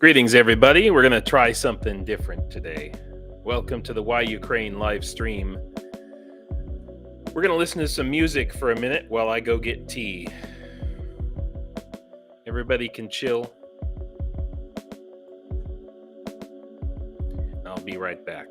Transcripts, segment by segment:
Greetings, everybody. We're going to try something different today. Welcome to the Why Ukraine live stream. We're going to listen to some music for a minute while I go get tea. Everybody can chill. I'll be right back.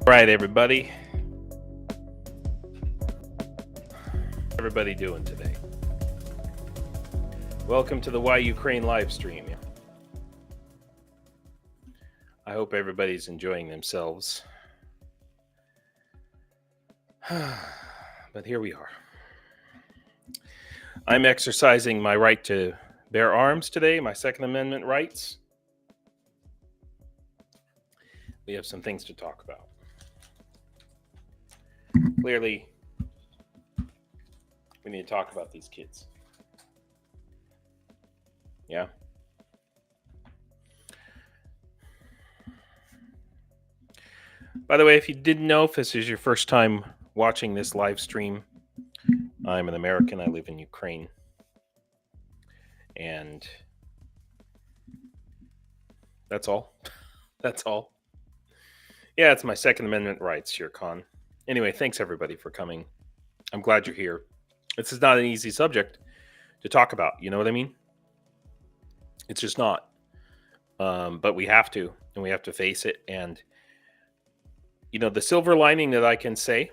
All right, everybody. How's everybody doing today? Welcome to the Why Ukraine live stream. I hope everybody's enjoying themselves. But here we are. I'm exercising my right to bear arms today, my Second Amendment rights. We have some things to talk about. Clearly, we need to talk about these kids. Yeah? By the way, if you didn't know, if this is your first time watching this live stream, I'm an American. I live in Ukraine. And that's all. That's all. Yeah, it's my Second Amendment rights, your con. Anyway, thanks everybody for coming. I'm glad you're here. This is not an easy subject to talk about. You know what I mean? It's just not. But we have to, and we have to face it. And, you know, the silver lining that I can say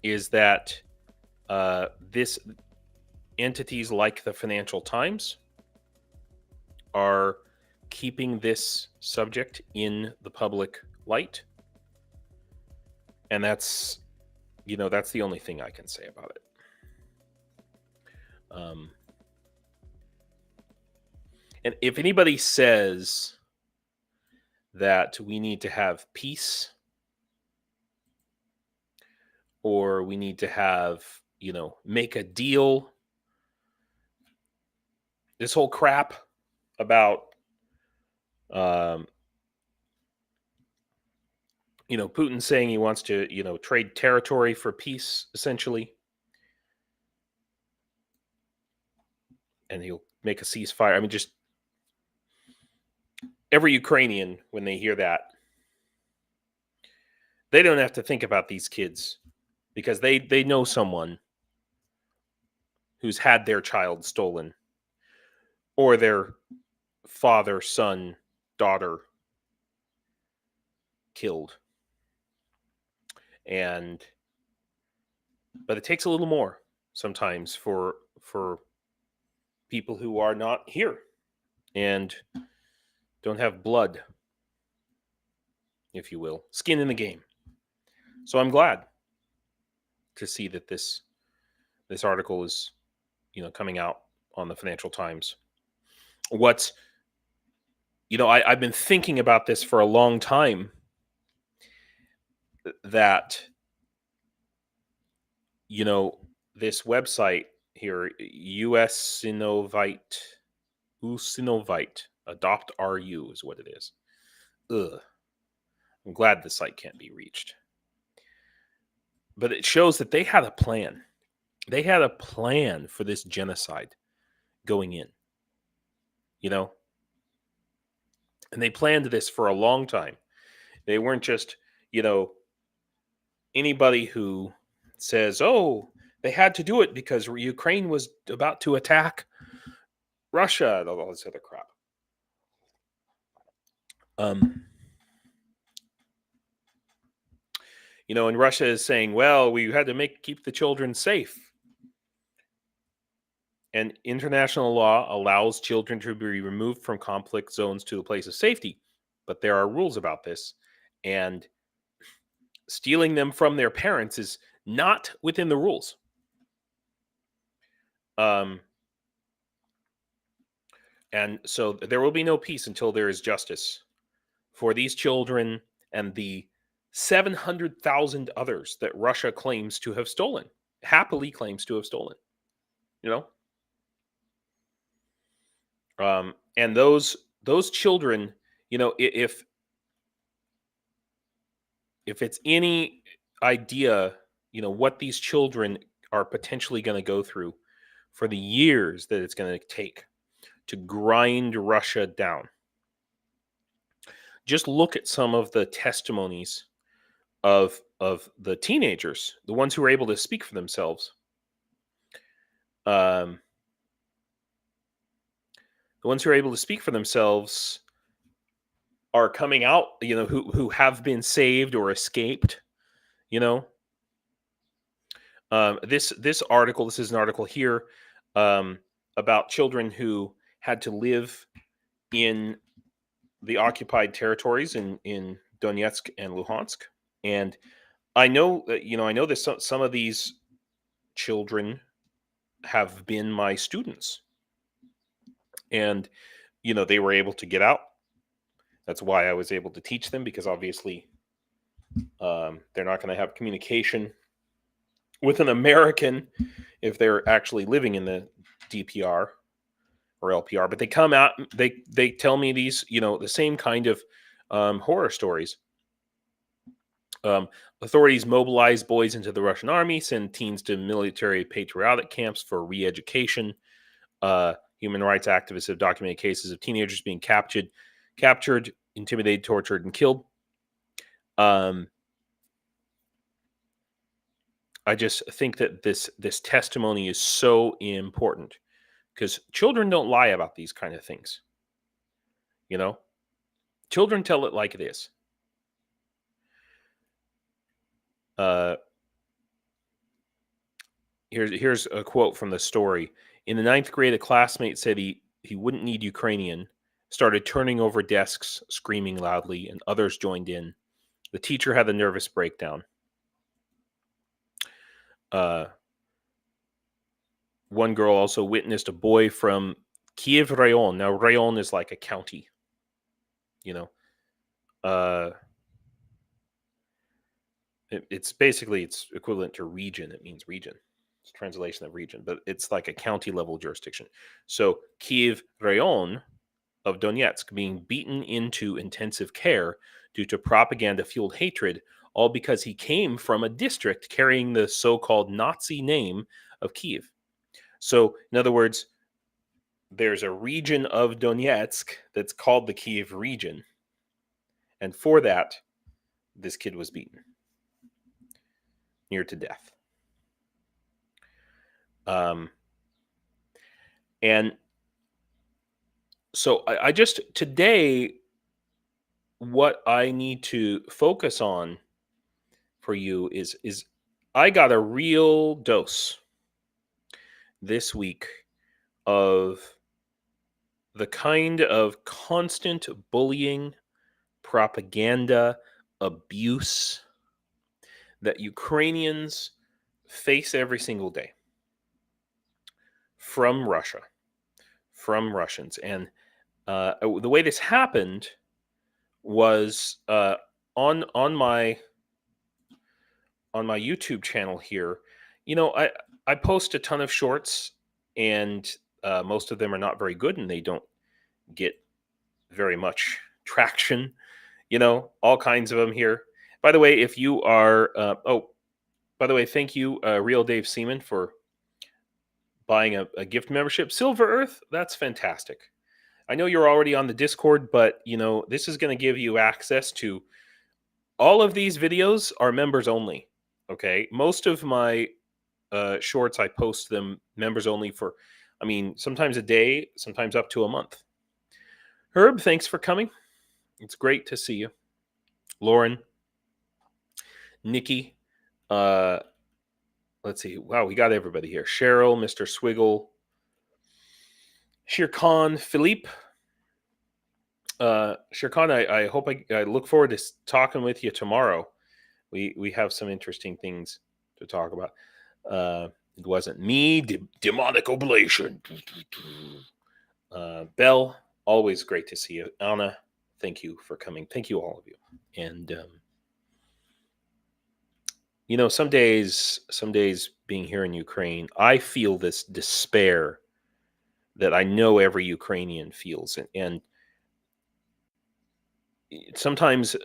is that this entities like the Financial Times are keeping this subject in the public light. And that's, you know, that's the only thing I can say about it. And if anybody says that we need to have peace, or we need to have, make a deal, this whole crap about, Putin saying he wants to, trade territory for peace, essentially, and he'll make a ceasefire. I mean, just every Ukrainian, when they hear that, they don't have to think about these kids, because they know someone who's had their child stolen, or their father, son, daughter killed. But it takes a little more sometimes for people who are not here and don't have blood, if you will, skin in the game. So I'm glad to see that this article is, coming out on the Financial Times. I've been thinking about this for a long time, that, this website here, Usinovite, Adopt RU is what it is. Ugh. I'm glad the site can't be reached. But it shows that they had a plan. They had a plan for this genocide going in, and they planned this for a long time. They weren't just, anybody who says, oh, they had to do it because Ukraine was about to attack Russia and all this other crap. And Russia is saying, well, we had to keep the children safe. And international law allows children to be removed from conflict zones to a place of safety. But there are rules about this. And stealing them from their parents is not within the rules. And so there will be no peace until there is justice for these children and the 700,000 others that Russia claims to have stolen, happily claims to have stolen, and those children, if it's any idea, what these children are potentially going to go through for the years that it's going to take to grind Russia down. Just look at some of the testimonies of the teenagers, the ones who are able to speak for themselves. The ones who are able to speak for themselves are coming out, who have been saved or escaped. This article, this is an article here about children who had to live in the occupied territories in Donetsk and Luhansk. And I know that some of these children have been my students, and they were able to get out. That's why I was able to teach them, because obviously they're not going to have communication with an American if they're actually living in the DPR or LPR. But they come out, they tell me these, the same kind of horror stories. Authorities mobilize boys into the Russian army, send teens to military patriotic camps for re-education. Human rights activists have documented cases of teenagers being captured, intimidated, tortured, and killed. I just think that this testimony is so important, because children don't lie about these kind of things. Children tell it like it is. Here's a quote from the story. In the 9th grade, a classmate said he wouldn't need Ukrainian, started turning over desks, screaming loudly, and others joined in. The teacher had a nervous breakdown. One girl also witnessed a boy from Kiev Rayon. Now, Rayon is like a county, you know. It's basically, it's equivalent to region. It means region. It's a translation of region, but it's like a county level jurisdiction. So Kiev Rayon of Donetsk being beaten into intensive care due to propaganda-fueled hatred, all because he came from a district carrying the so-called Nazi name of Kiev. So, in other words, there's a region of Donetsk that's called the Kiev region, and for that, this kid was beaten near to death. And so I just, today, what I need to focus on for you is I got a real dose this week of the kind of constant bullying, propaganda, abuse that Ukrainians face every single day from Russia, from Russians. And the way this happened was on my YouTube channel here. You know, I post a ton of shorts, and most of them are not very good, and they don't get very much traction. You know, all kinds of them here. By the way, if you are, by the way, thank you, Real Dave Seaman, for buying a gift membership. Silver Earth, that's fantastic. I know you're already on the Discord, but you know, this is going to give you access to all of these videos are members only. Okay, most of my shorts, I post them members only for, I mean, sometimes a day, sometimes up to a month. Herb, thanks for coming. It's great to see you. Lauren, Nikki, let's see. Wow, we got everybody here. Cheryl, Mr. Swiggle, Shirkan, Philippe. Shirkan, I hope I look forward to talking with you tomorrow. We have some interesting things to talk about. It wasn't me, demonic oblation. Belle, always great to see you. Anna, thank you for coming. Thank you, all of you. And you know, some days being here in Ukraine, I feel this despair that I know every Ukrainian feels, and sometimes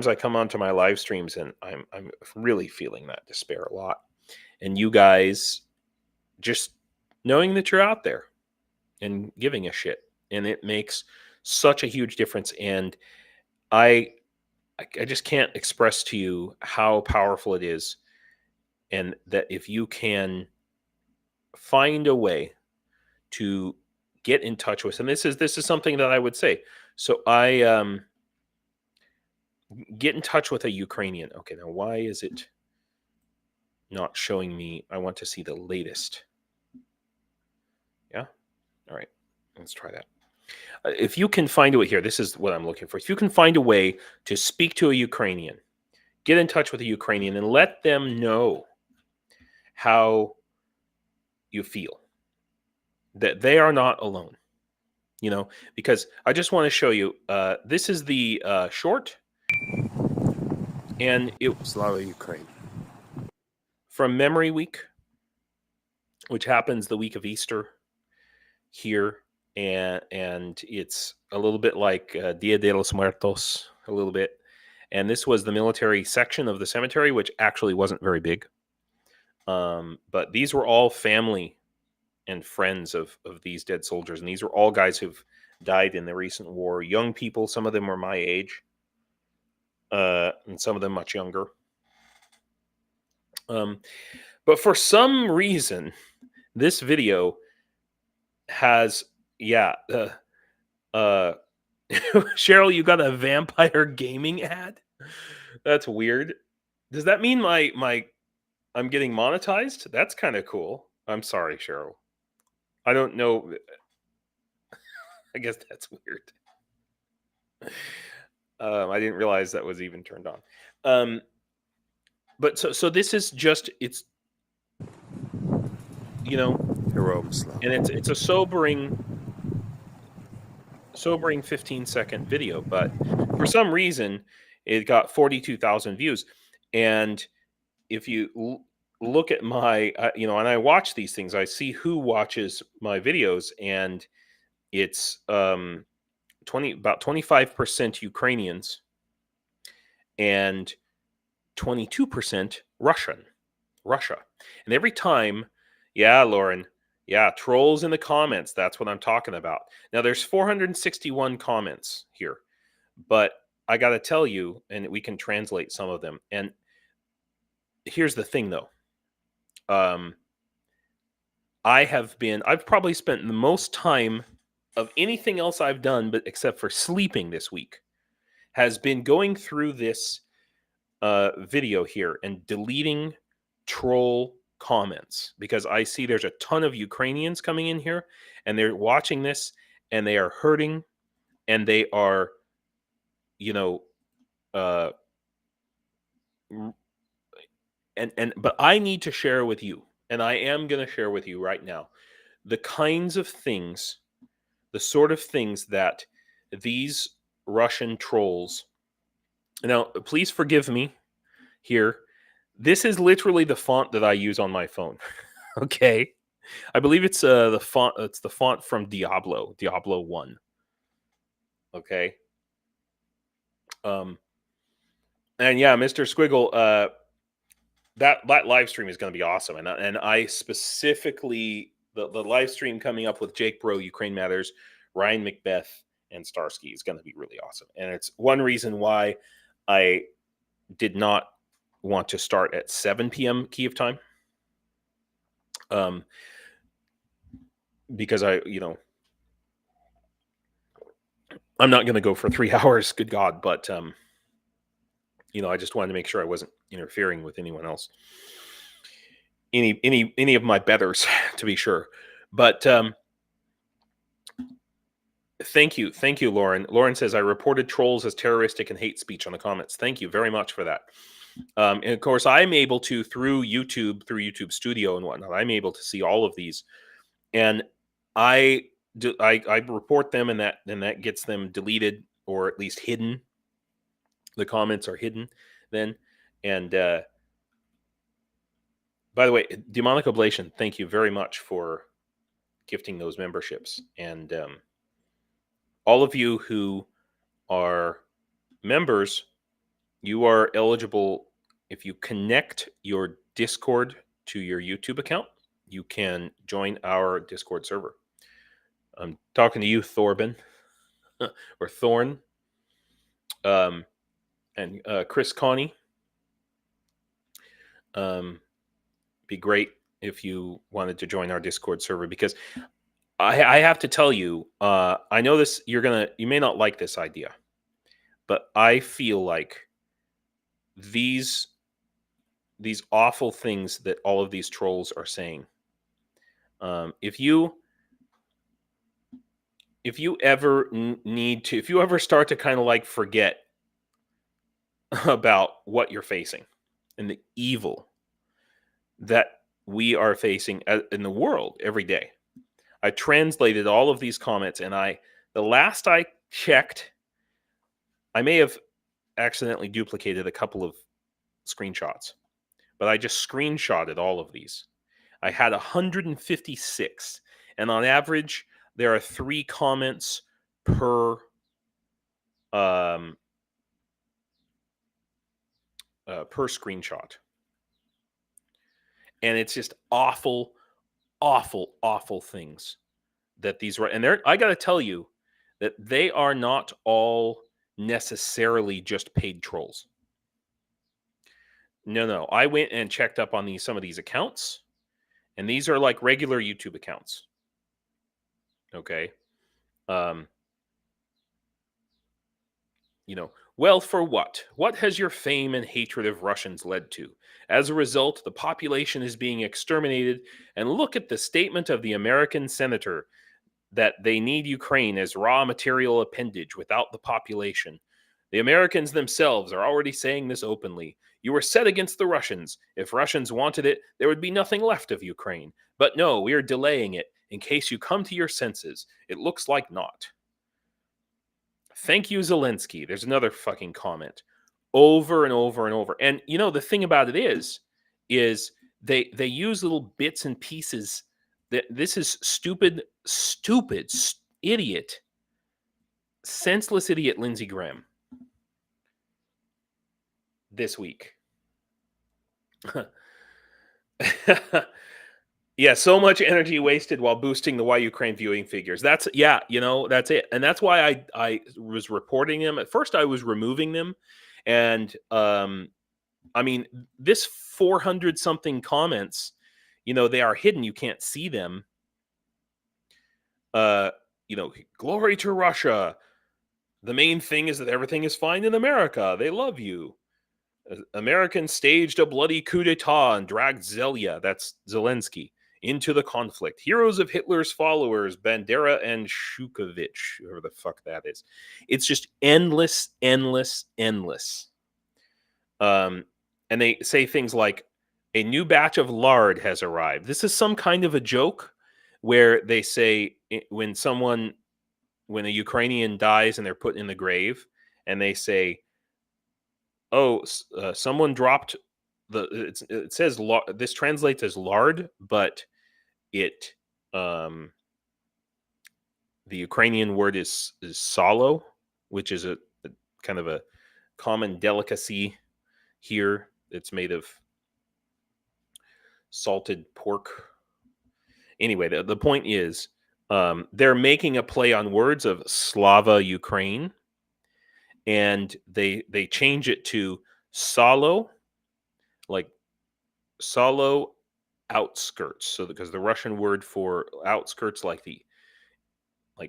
I come onto my live streams and I'm really feeling that despair a lot. And you guys just knowing that you're out there and giving a shit, and it makes such a huge difference. And I just can't express to you how powerful it is, and that if you can find a way to get in touch with, and this is something that I would say. So I get in touch with a Ukrainian. Okay, now why is it not showing me? I want to see the latest. Yeah? All right, let's try that. If you can find a way here, this is what I'm looking for. If you can find a way to speak to a Ukrainian, get in touch with a Ukrainian and let them know how you feel, that they are not alone. You know, because I just want to show you, this is the short, and it was Slava Ukraine from Memory Week, which happens the week of Easter here, and it's a little bit like Dia de los Muertos, a little bit. And this was the military section of the cemetery, which actually wasn't very big. But these were all family and friends of these dead soldiers, and these were all guys who've died in the recent war. Young people, some of them were my age, and some of them much younger. But for some reason, this video has, Cheryl, you got a vampire gaming ad? That's weird. Does that mean I'm getting monetized? That's kind of cool. I'm sorry, Cheryl. I don't know. I guess that's weird. I didn't realize that was even turned on. But so this is just, it's, you know, hero. and it's a sobering 15-second video, but for some reason it got 42,000 views. And if you look at my, and I watch these things, I see who watches my videos, and it's about 25% Ukrainians and 22% Russia. And every time, yeah, Lauren, yeah, trolls in the comments, that's what I'm talking about. Now, there's 461 comments here, but I got to tell you, and we can translate some of them. And here's the thing, though. I've probably spent the most time of anything else I've done, but except for sleeping this week, has been going through this video here and deleting troll comments, because I see there's a ton of Ukrainians coming in here and they're watching this and they are hurting and they are, but I need to share with you, and I am going to share with you right now, the kinds of things, the sort of things that these Russian trolls. Now, please forgive me here. This is literally the font that I use on my phone. Okay. I believe it's the font. It's the font from Diablo 1. Okay. And yeah, Mr. Squiggle, that live stream is going to be awesome. And I specifically, the live stream coming up with Jake Broe, Ukraine Matters, Ryan Macbeth, and Starsky is going to be really awesome. And it's one reason why I did not want to start at 7 p.m. Kiev time. Because I'm not going to go for 3 hours, good God. But, I just wanted to make sure I wasn't interfering with anyone else. Any of my betters, to be sure. But, thank you, Lauren. Lauren says, I reported trolls as terroristic and hate speech on the comments. Thank you very much for that. And of course, I'm able to, through YouTube Studio and whatnot, I'm able to see all of these, and I report them, and that gets them deleted or at least hidden. The comments are hidden then. And by the way, Demonic Oblation, thank you very much for gifting those memberships. And all of you who are members, you are eligible. If you connect your Discord to your YouTube account, you can join our Discord server. I'm talking to you, Thorben, or Thorn, and Chris Connie. Be great if you wanted to join our Discord server, because I have to tell you, I know this, you may not like this idea, but I feel like these awful things that all of these trolls are saying, if you ever if you ever start to kind of like forget about what you're facing and the evil that we are facing in the world every day. I translated all of these comments, and the last I checked, I may have accidentally duplicated a couple of screenshots, but I just screenshotted all of these. I had 156, and on average, there are 3 comments per screenshot. And it's just awful, awful, awful things that these, and I got to tell you that they are not all necessarily just paid trolls. No. I went and checked up on some of these accounts, and these are like regular YouTube accounts. Okay. Well, for what? What has your fame and hatred of Russians led to? As a result, the population is being exterminated, and look at the statement of the American senator that they need Ukraine as raw material appendage without the population. The Americans themselves are already saying this openly. You were set against the Russians. If Russians wanted it, there would be nothing left of Ukraine. But no, we are delaying it in case you come to your senses. It looks like not. Thank you, Zelensky. There's another fucking comment. Over and over and over. And you know, the thing about it is they use little bits and pieces. That this is stupid, idiot, senseless idiot Lindsey Graham this week. Yeah, so much energy wasted while boosting the Why Ukraine viewing figures. That's that's it. And that's why I was reporting them. At first I was removing them. And I mean, this 400 something comments, they are hidden. You can't see them. Glory to Russia. The main thing is that everything is fine in America. They love you. Americans staged a bloody coup d'etat and dragged Zelia, that's Zelensky, into the conflict. Heroes of Hitler's followers, Bandera and Shukovich, whoever the fuck that is. It's just endless, endless, endless. And they say things like, a new batch of lard has arrived. This is some kind of a joke where they say when a Ukrainian dies and they're put in the grave, and they say, oh, someone dropped it says this translates as lard, but the Ukrainian word is salo, which is a kind of a common delicacy here. It's made of salted pork. Anyway, the point is, they're making a play on words of Slava Ukraine, and they change it to salo, like salo outskirts. So because the Russian word for outskirts, like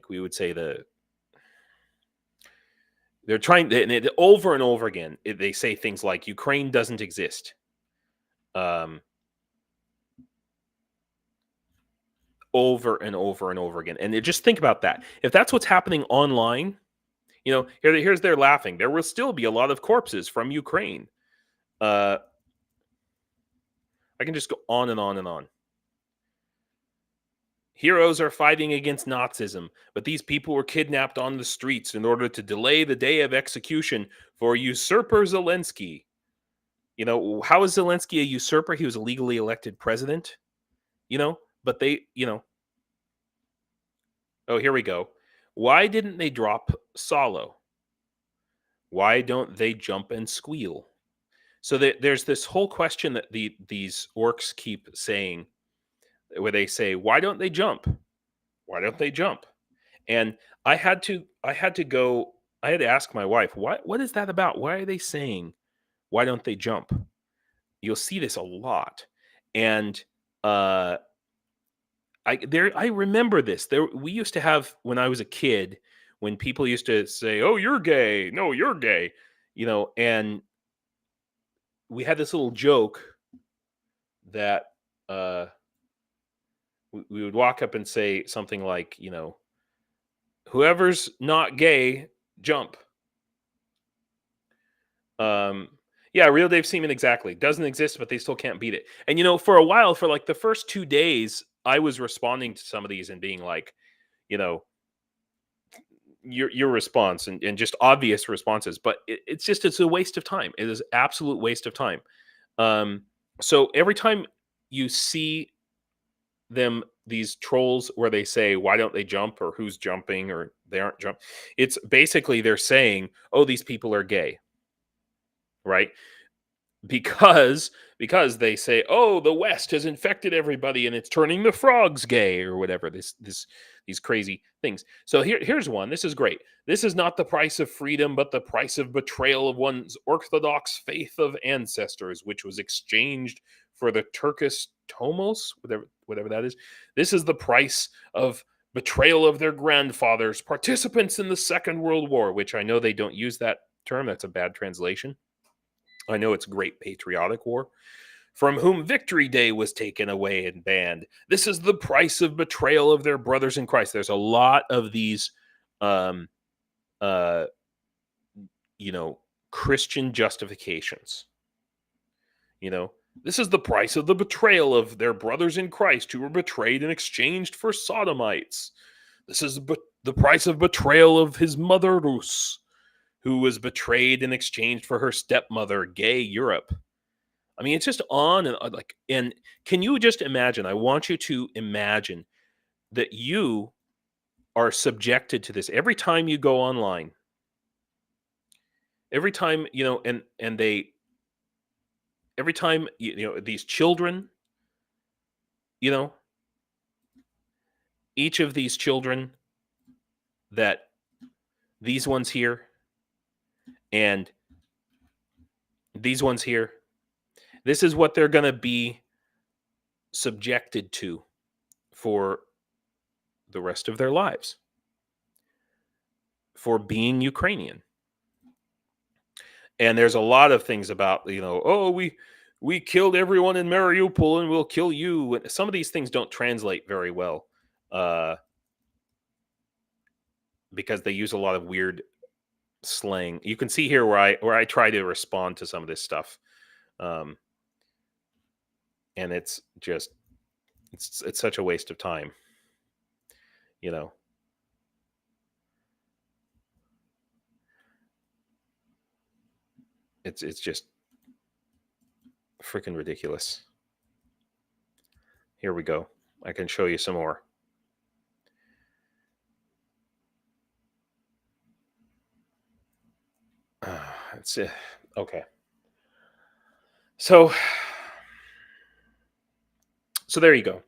we would say they're trying, and over and over again, they say things like Ukraine doesn't exist. Over and over and over again. And just think about that. If that's what's happening online, here's they're laughing. There will still be a lot of corpses from Ukraine. I can just go on and on and on. Heroes are fighting against Nazism, but these people were kidnapped on the streets in order to delay the day of execution for usurper Zelensky. How is Zelensky a usurper? He was a legally elected president, but they, oh, here we go. Why didn't they drop Salo? Why don't they jump and squeal? So there's this whole question that these orcs keep saying, where they say, why don't they jump? Why don't they jump? And I had to ask my wife, what is that about? Why are they saying, why don't they jump? You'll see this a lot. And I remember this. We used to have, when I was a kid, when people used to say, "Oh, you're gay. No, you're gay," and we had this little joke that we would walk up and say something like, whoever's not gay, jump. Yeah, Real Dave Seaman, exactly. Doesn't exist, but they still can't beat it. And, for a while, for like the first 2 days, I was responding to some of these and being like, your response and just obvious responses. But it's a waste of time. It is absolute waste of time. So every time you see these trolls where they say, why don't they jump, or who's jumping, or they aren't jumping, it's basically they're saying, oh, these people are gay. Right? Because they say, oh, the West has infected everybody and it's turning the frogs gay, or whatever, these crazy things. So here's one. This is great. This is not the price of freedom, but the price of betrayal of one's Orthodox faith of ancestors, which was exchanged for the Turkish tomos, whatever that is. This is the price of betrayal of their grandfathers, participants in the Second World War, which I know they don't use that term. That's a bad translation. I know it's Great Patriotic War, from whom Victory Day was taken away and banned. This is the price of betrayal of their brothers in Christ. There's a lot of these, Christian justifications. This is the price of the betrayal of their brothers in Christ who were betrayed and exchanged for sodomites. This is the price of betrayal of his mother Rus, who was betrayed and exchanged for her stepmother, gay Europe. I mean, it's just on and can you just imagine? I want you to imagine that you are subjected to this every time you go online. Every time, every time, these children, each of these children that these ones here and these ones here, this is what they're going to be subjected to for the rest of their lives, for being Ukrainian. And there's a lot of things about, we killed everyone in Mariupol and we'll kill you. Some of these things don't translate very well because they use a lot of weird slang. You can see here where I try to respond to some of this stuff. And it's just, it's such a waste of time, It's just freaking ridiculous. Here we go. I can show you some more. It's okay. So there you go.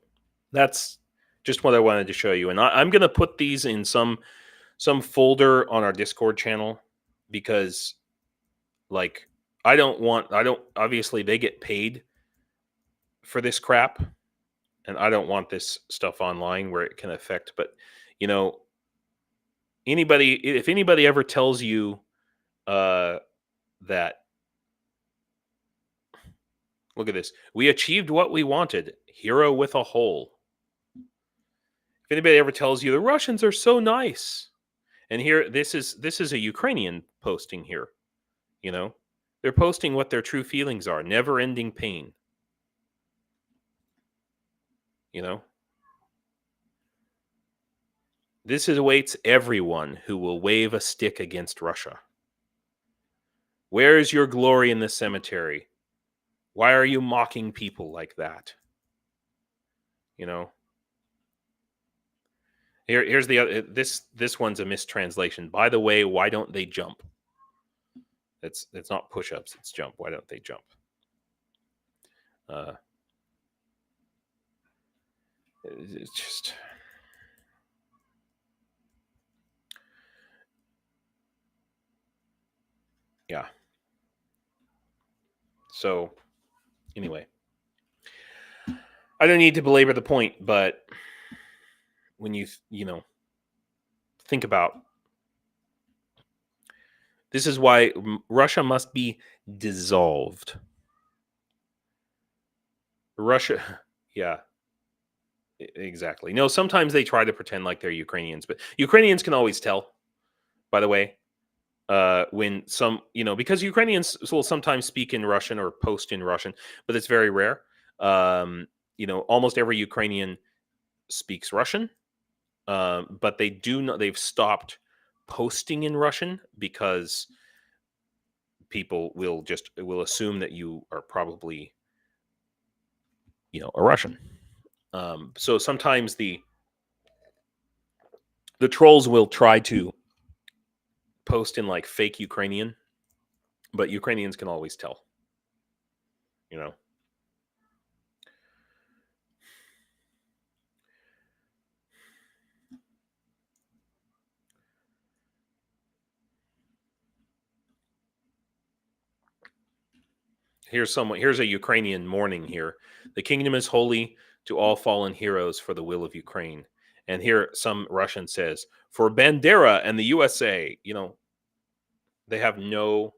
That's just what I wanted to show you. And I'm going to put these in some folder on our Discord channel because obviously they get paid for this crap and I don't want this stuff online where it can affect, but if anybody ever tells you that, look at this, we achieved what we wanted, hero with a hole. If anybody ever tells you the Russians are so nice, and here, this is a Ukrainian posting here, they're posting what their true feelings are, never-ending pain. This awaits everyone who will wave a stick against Russia. Where is your glory in the cemetery? Why are you mocking people like that? Here's the other. This one's a mistranslation. By the way, why don't they jump? It's not push-ups. It's jump. Why don't they jump? It's just. Yeah. So, anyway, I don't need to belabor the point, but when you think about, this is why Russia must be dissolved. Russia, yeah, exactly. No, sometimes they try to pretend like they're Ukrainians, but Ukrainians can always tell, by the way, when some, because Ukrainians will sometimes speak in Russian or post in Russian, but it's very rare. Almost every Ukrainian speaks Russian, but they've stopped posting in Russian because people will assume that you are probably, a Russian. So sometimes the trolls will try to post in like fake Ukrainian, but Ukrainians can always tell, Here's a Ukrainian mourning here. The kingdom is holy to all fallen heroes for the will of Ukraine. And here some Russian says, for Bandera and the USA, they have no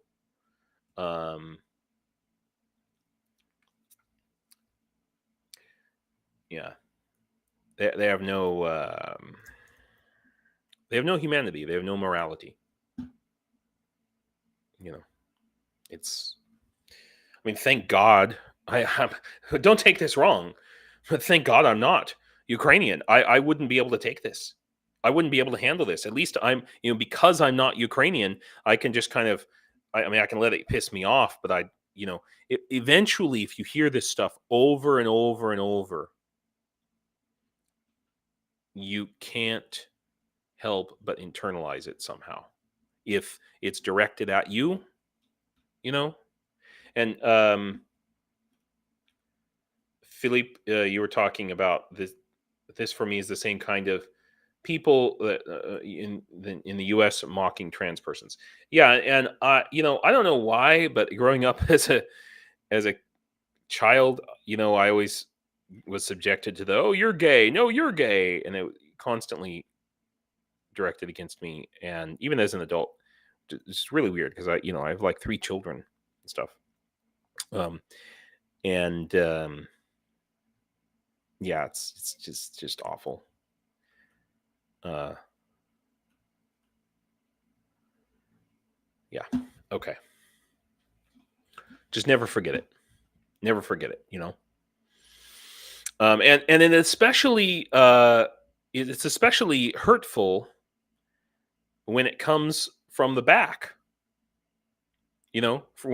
they have no humanity. They have no morality. you know, it's, I mean, thank God. Don't take this wrong, but thank God I'm not Ukrainian. I wouldn't be able to take this. I wouldn't be able to handle this. At least I'm, because I'm not Ukrainian, I can just kind of, I mean, I can let it piss me off, but eventually, if you hear this stuff over and over and over, you can't help but internalize it somehow. If it's directed at you, and Philippe, you were talking about this. This for me is the same kind of people in the U.S. mocking trans persons. Yeah, and I don't know why, but growing up as a child, I always was subjected to oh, you're gay, no, you're gay, and it constantly directed against me. And even as an adult, it's really weird because I have like 3 children and stuff. Yeah, it's just awful. Yeah. Okay. Just never forget it. Never forget it. And then especially it's especially hurtful when it comes from the back. For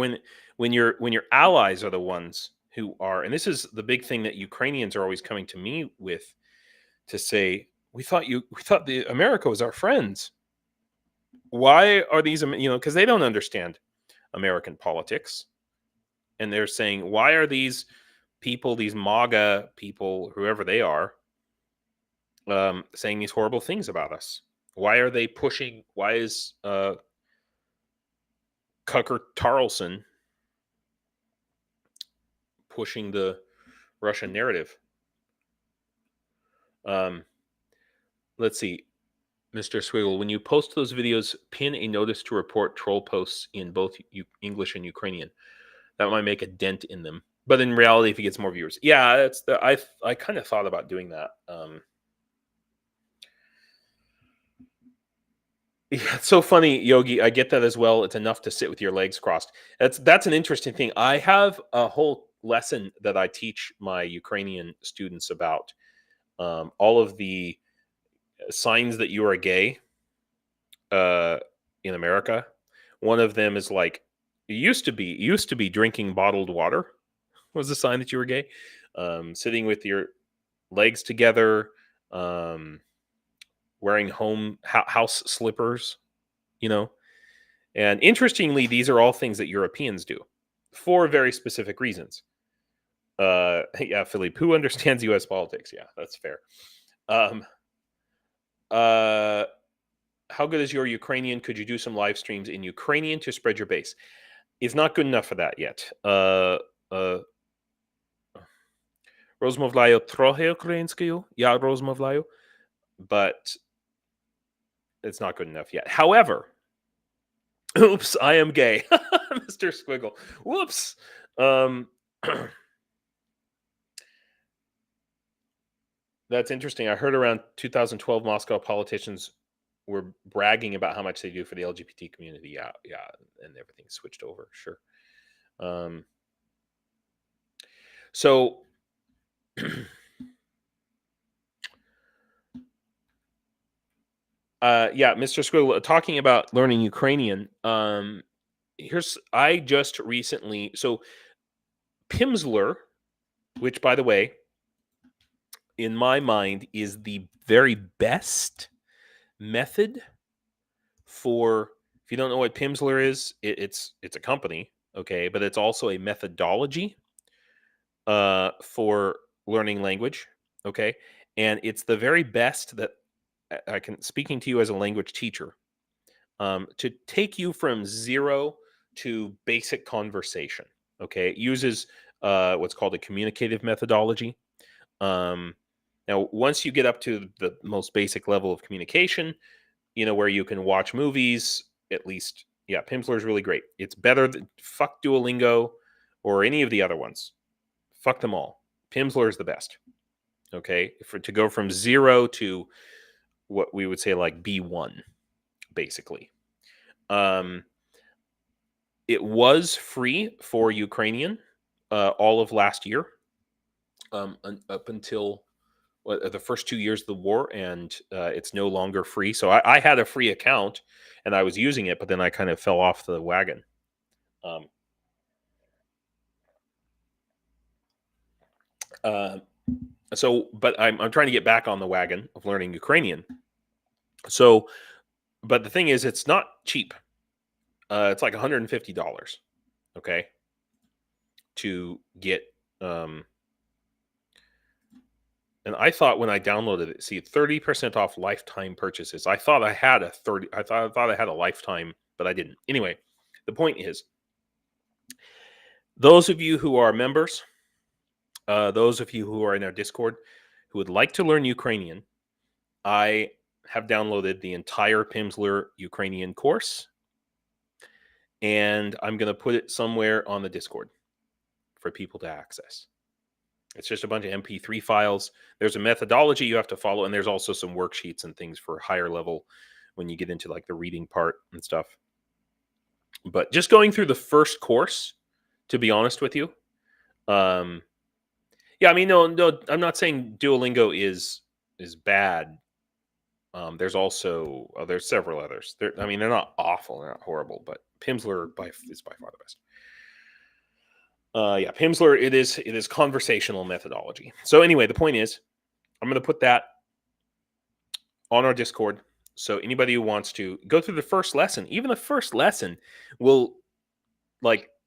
when your allies are the ones who are, and this is the big thing that Ukrainians are always coming to me with, to say, we thought the America was our friends. Why are these, because they don't understand American politics, and they're saying, why are these people, these MAGA people, whoever they are, saying these horrible things about us? Why are they pushing? Why is Tucker Carlson pushing the Russian narrative? Let's see, Mr. Swiggle, when you post those videos, pin a notice to report troll posts in both English and Ukrainian. That might make a dent in them. But in reality, if he gets more viewers, yeah, I kind of thought about doing that. Yeah, it's so funny, Yogi. I get that as well. It's enough to sit with your legs crossed. That's an interesting thing. I have a whole lesson that I teach my Ukrainian students about all of the signs that you are gay in America. One of them is like, it used to be drinking bottled water was a sign that you were gay. Sitting with your legs together, wearing house slippers, And interestingly, these are all things that Europeans do for very specific reasons. Yeah, Philippe, who understands U.S. politics? Yeah, that's fair. How good is your Ukrainian? Could you do some live streams in Ukrainian to spread your base? It's not good enough for that yet. Розмовляю трохи українською. Я розмовляю, but it's not good enough yet. However, oops, I am gay, Mr. Squiggle. Whoops. That's interesting. I heard around 2012 Moscow politicians were bragging about how much they do for the LGBT community. Yeah, and everything switched over. Sure. So yeah, Mr. Squiggle, talking about learning Ukrainian. I just recently, so Pimsleur, which by the way, in my mind, is the very best method for, if you don't know what Pimsleur is, it's a company, okay, but it's also a methodology for learning language, okay, and it's the very best that I can, speaking to you as a language teacher, to take you from zero to basic conversation. Okay, it uses what's called a communicative methodology. Now, once you get up to the most basic level of communication, where you can watch movies, at least, yeah, Pimsleur is really great. It's better than fuck Duolingo or any of the other ones. Fuck them all. Pimsleur is the best. Okay, to go from zero to what we would say like B1, basically. it was free for Ukrainian all of last year, up until the first 2 years of the war, and it's no longer free. So I had a free account, and I was using it, but then I kind of fell off the wagon. But I'm trying to get back on the wagon of learning Ukrainian. So, but the thing is, it's not cheap. It's like $150, okay, to get. And I thought when I downloaded it, see, 30% off lifetime purchases. I thought I had a 30. I thought I had a lifetime, but I didn't. Anyway, the point is, those of you who are members, those of you who are in our Discord, who would like to learn Ukrainian, I have downloaded the entire Pimsleur Ukrainian course, and I'm going to put it somewhere on the Discord for people to access. It's just a bunch of MP3 files. There's a methodology you have to follow, and there's also some worksheets and things for higher level when you get into like the reading part and stuff. But just going through the first course, to be honest with you, yeah, I mean, no, I'm not saying Duolingo is bad. There's also there's several others. I mean, they're not awful, they're not horrible, but Pimsleur is by far the best. Yeah, Pimsleur, it is conversational methodology. So anyway, the point is, I'm going to put that on our Discord. So anybody who wants to go through the first lesson, even the first lesson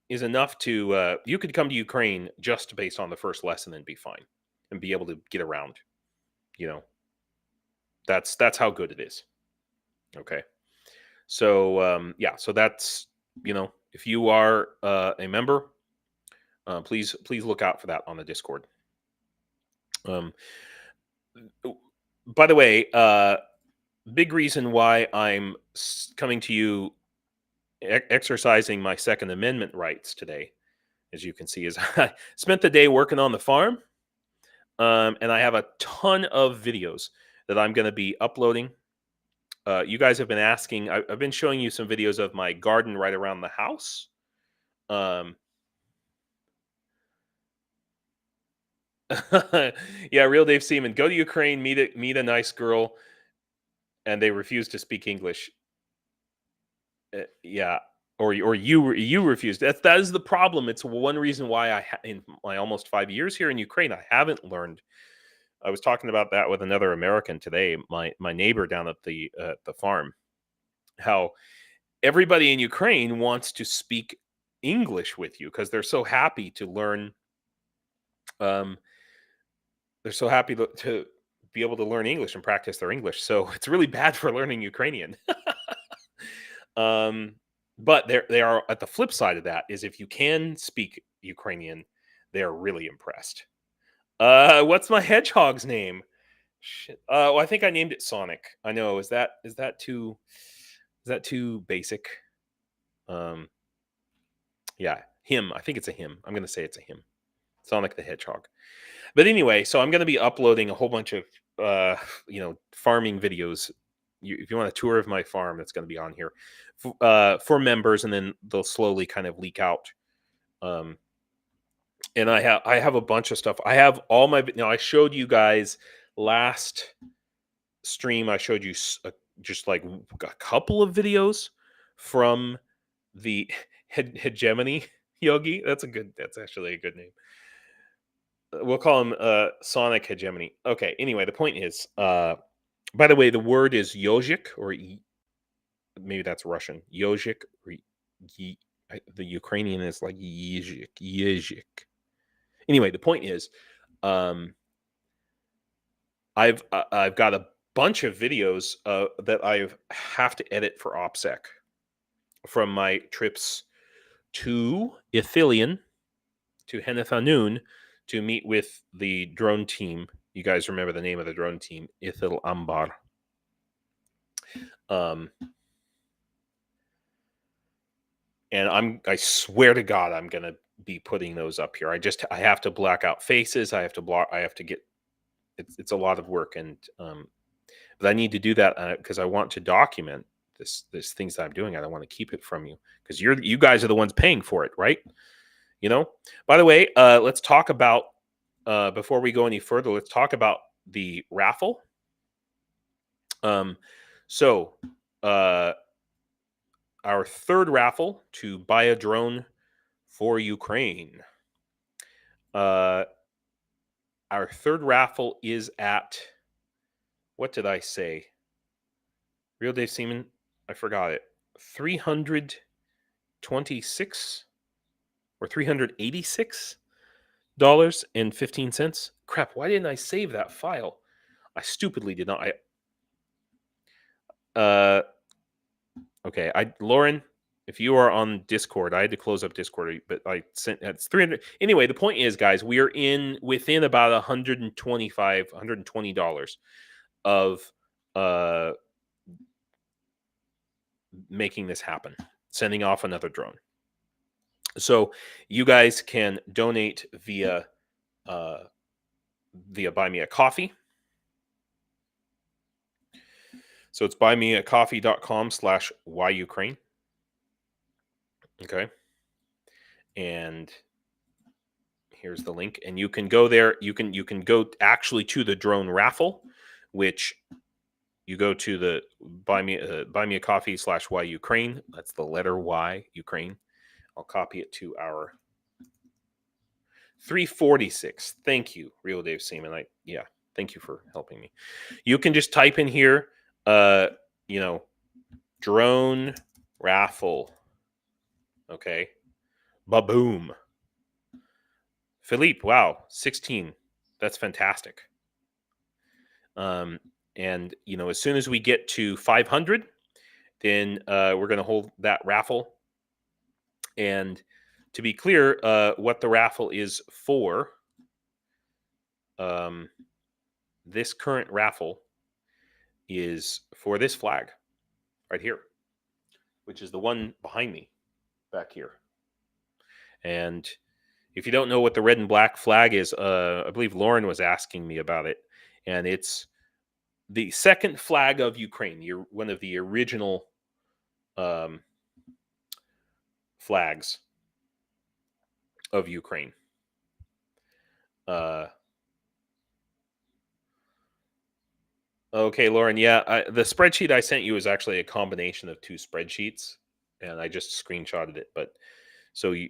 is enough to, you could come to Ukraine just based on the first lesson and be fine and be able to get around, That's how good it is. Okay. So, yeah, so that's, if you are a member, please look out for that on the Discord. By the way, big reason why I'm coming to you exercising my Second Amendment rights today, as you can see, is I spent the day working on the farm, and I have a ton of videos that I'm going to be uploading. You guys have been asking. I've been showing you some videos of my garden right around the house. Yeah, Real Dave Seaman. Go to Ukraine, meet a nice girl, and they refuse to speak English. Yeah, or you refused. That is the problem. It's one reason why in my almost 5 years here in Ukraine, I haven't learned. I was talking about that with another American today, my neighbor down at the farm. How everybody in Ukraine wants to speak English with you because they're so happy to learn. They're so happy to be able to learn English and practice their English. So it's really bad for learning Ukrainian. But they are at the flip side of that is if you can speak Ukrainian, they are really impressed. What's my hedgehog's name? Shit. Well, I think I named it Sonic. I know. Is that too basic? Yeah, him. I think it's a him. I'm gonna say it's a him. Sonic the Hedgehog. But anyway, so I'm gonna be uploading a whole bunch of farming videos. If you want a tour of my farm, it's going to be on here for members, and then they'll slowly kind of leak out. And I have a bunch of stuff. I have all my. Now I showed you guys last stream. I showed you just like a couple of videos from the hegemony Yogi. That's actually a good name. We'll call him Sonic Hegemony. Okay. Anyway, the point is. By the way, the word is yojik, or maybe that's Russian. Yojik, or the Ukrainian is like yezhik. Anyway, the point is, I've got a bunch of videos that I have to edit for OPSEC from my trips to Ithilien, to Henethanoon, to meet with the drone team. You guys remember the name of the drone team, Ithil Ambar. And I swear to God, I'm gonna be putting those up here. I have to black out faces. I have to get. It's a lot of work, and but I need to do that because I want to document this things that I'm doing. I don't want to keep it from you because you guys are the ones paying for it, right? You know. By the way, let's talk about before we go any further. Let's talk about the raffle. So our third raffle to buy a drone for Ukraine. Our third raffle is at, what did I say? Real Dave Seaman, I forgot it. $326 or $386.15. Crap, why didn't I save that file? I stupidly did not. Okay, Lauren, if you are on Discord, I had to close up Discord, but I sent it's 300. Anyway, the point is, guys, we are within about $120 of making this happen, sending off another drone. So you guys can donate via Buy Me a Coffee. So it's buymeacoffee.com/whyukraine. Okay. And here's the link. And you can go there. You can go actually to the drone raffle, which you go to the buy me a coffee/whyukraine. That's the letter Y, Ukraine. I'll copy it to our 346. Thank you, Real Dave Seaman. Thank you for helping me. You can just type in here, drone raffle. Okay. Ba-boom. Philippe, wow, 16. That's fantastic. And, as soon as we get to 500, then we're going to hold that raffle. And to be clear, what the raffle is for, this current raffle is for this flag right here, which is the one behind me back here. And if you don't know what the red and black flag is, I believe Lauren was asking me about it. And it's the second flag of Ukraine. You're one of the original flags of Ukraine. Okay, Lauren. Yeah, the spreadsheet I sent you is actually a combination of two spreadsheets, and I just screenshotted it. But so the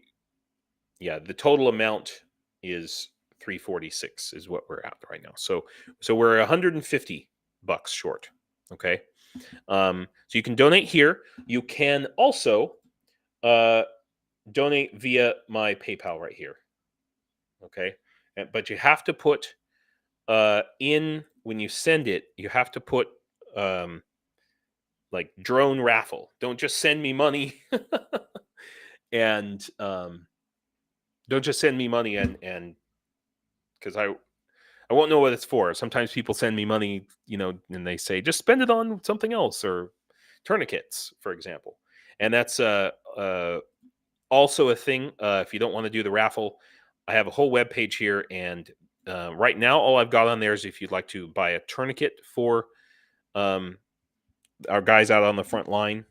total amount is 346 is what we're at right now. So we're $150 short. Okay. So you can donate here. You can also donate via my PayPal right here. Okay. But you have to put in, when you send it, you have to put like drone raffle. Don't just send me money and don't just send me money and because I won't know what it's for. Sometimes people send me money, and they say just spend it on something else or tourniquets, for example. And that's also a thing. If you don't want to do the raffle, I have a whole web page here, and right now all I've got on there is if you'd like to buy a tourniquet for our guys out on the front line.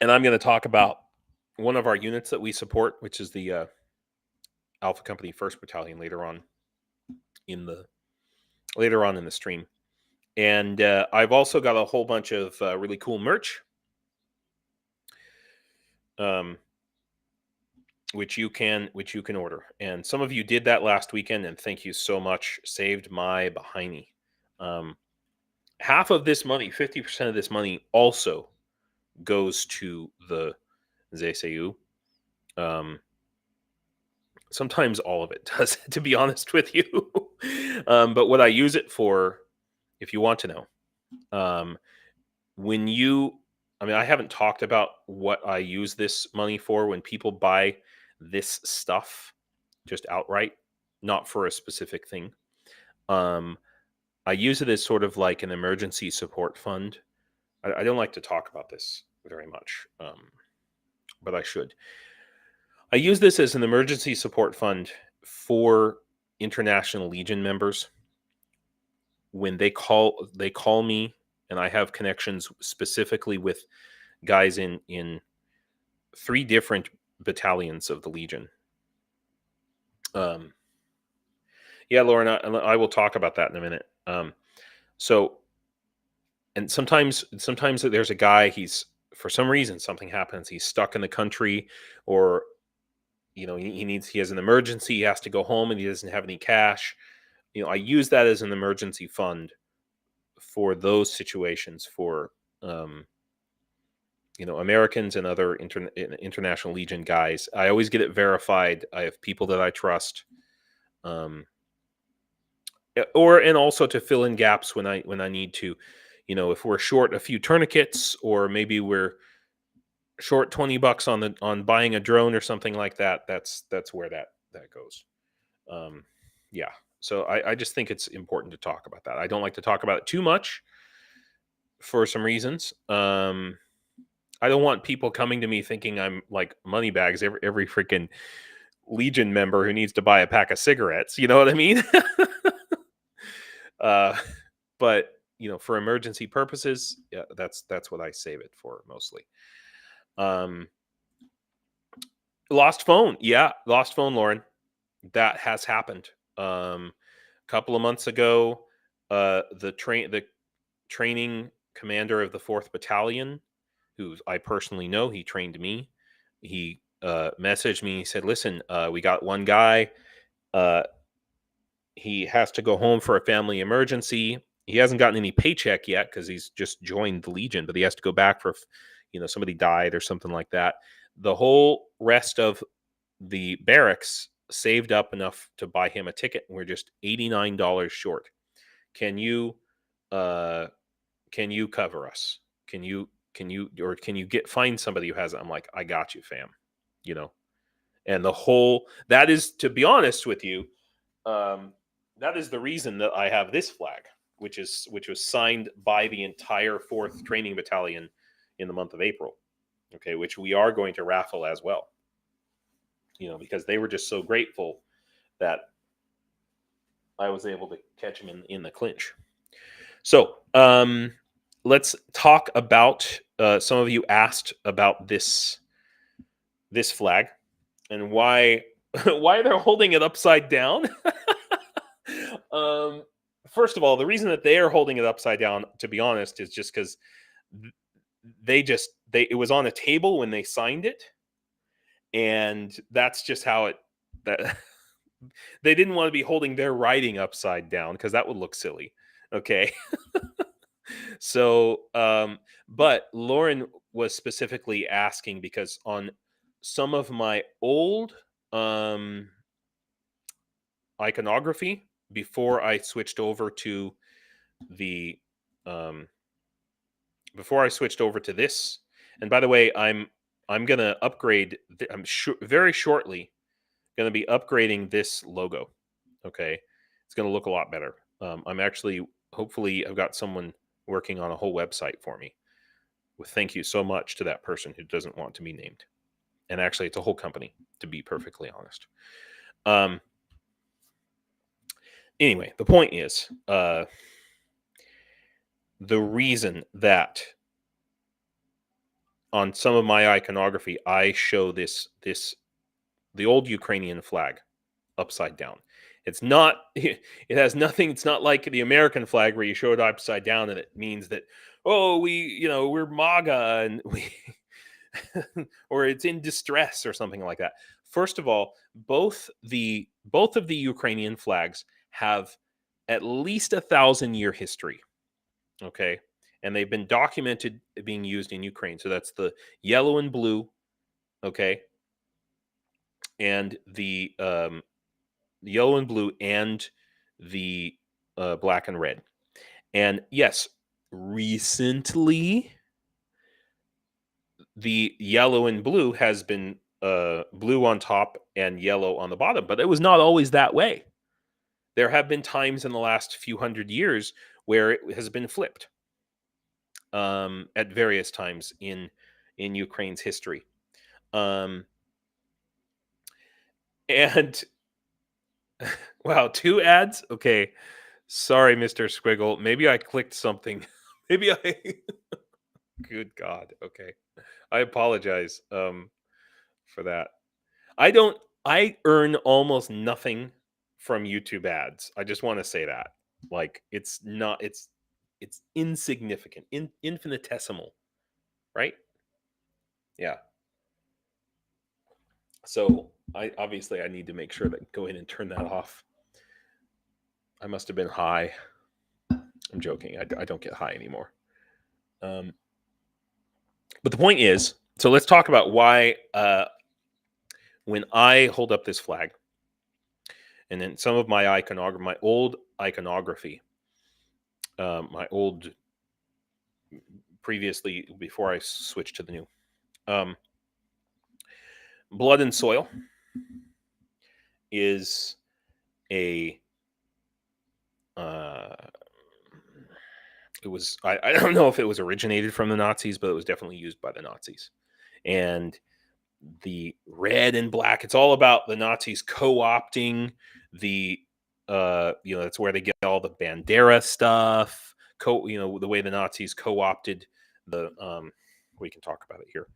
And I'm going to talk about one of our units that we support, which is the Alpha Company 1st Battalion later on in the stream. And I've also got a whole bunch of really cool merch, which you can order. And some of you did that last weekend, and thank you so much. Saved my behiney. Half of this money, 50% of this money, also goes to the ZSAU. Sometimes all of it does, to be honest with you. But what I use it for, if you want to know, I haven't talked about what I use this money for when people buy this stuff just outright, not for a specific thing. I use it as sort of like an emergency support fund. I don't like to talk about this very much, but I should. I use this as an emergency support fund for International Legion members when they call me and I have connections specifically with guys in 3 different battalions of the Legion. Yeah, Lauren, I will talk about that in a minute. So, and sometimes there's a guy, he's, for some reason, something happens, he's stuck in the country, or, you know, he has an emergency, he has to go home and he doesn't have any cash. You know, I use that as an emergency fund for those situations, for, you know, Americans and other international Legion guys. I always get it verified. I have people that I trust. And also to fill in gaps when I need to, you know, if we're short a few tourniquets, or maybe we're short $20 on buying a drone or something like that. That's where that goes. Yeah. So I just think it's important to talk about that. I don't like to talk about it too much for some reasons. I don't want people coming to me thinking I'm like moneybags, every freaking Legion member who needs to buy a pack of cigarettes. You know what I mean? But, you know, for emergency purposes, yeah, that's what I save it for mostly. Lost phone. Yeah, lost phone, Lauren. That has happened. A couple of months ago, the training commander of the 4th Battalion, who I personally know, he trained me. He messaged me. He said, "Listen, we got one guy. He has to go home for a family emergency. He hasn't gotten any paycheck yet because he's just joined the Legion, but he has to go back for, you know, somebody died or something like that. The whole rest of the barracks saved up enough to buy him a ticket, and we're just $89 short. Can you cover us? Can you find somebody who has it?" I'm like, "I got you, fam." You know, and that is, to be honest with you, that is the reason that I have this flag, which was signed by the entire 4th Training Battalion in the month of April. Okay, which we are going to raffle as well. You know, because they were just so grateful that I was able to catch them in the clinch. So let's talk about, some of you asked about this flag and why they're holding it upside down. First of all, the reason that they are holding it upside down, to be honest, is just because it was on a table when they signed it, and that's just how that they didn't want to be holding their writing upside down, because that would look silly. Okay. So, but Lauren was specifically asking because on some of my old iconography, before I switched over to this, and by the way, I'm gonna upgrade. Very shortly going to be upgrading this logo. Okay, it's going to look a lot better. I'm actually, hopefully, I've got someone working on a whole website for me. With thank you so much to that person who doesn't want to be named, and actually, it's a whole company, to be perfectly honest. Anyway, the point is, the reason that on some of my iconography I show the old Ukrainian flag upside down. It's not, it has nothing, it's not like the American flag where you show it upside down and it means that, oh, we're MAGA and we or it's in distress or something like that. First of all, both of the Ukrainian flags have at least 1,000-year history. Okay, and they've been documented being used in Ukraine. So that's the yellow and blue. Okay, and the yellow and blue, and the black and red. And yes, recently the yellow and blue has been blue on top and yellow on the bottom, but it was not always that way. There have been times in the last few hundred years where it has been flipped at various times in Ukraine's history. And wow, 2 ads? Okay. Sorry, Mr. Squiggle. Maybe I clicked something. Maybe I. Good God. Okay, I apologize for that. I earn almost nothing from YouTube ads. I just want to say that. Like, it's not. It's insignificant, infinitesimal, right? Yeah. So I need to make sure that go in and turn that off. I must have been high. I'm joking. I don't get high anymore. But the point is, so let's talk about why when I hold up this flag, and then some of my iconography, my old iconography, my old previously before I switched to the new, Blood and Soil is a it was I don't know if it was originated from the Nazis, but it was definitely used by the Nazis. And the red and black, it's all about the Nazis co-opting the that's where they get all the Bandera stuff. The way the Nazis co-opted the we can talk about it here.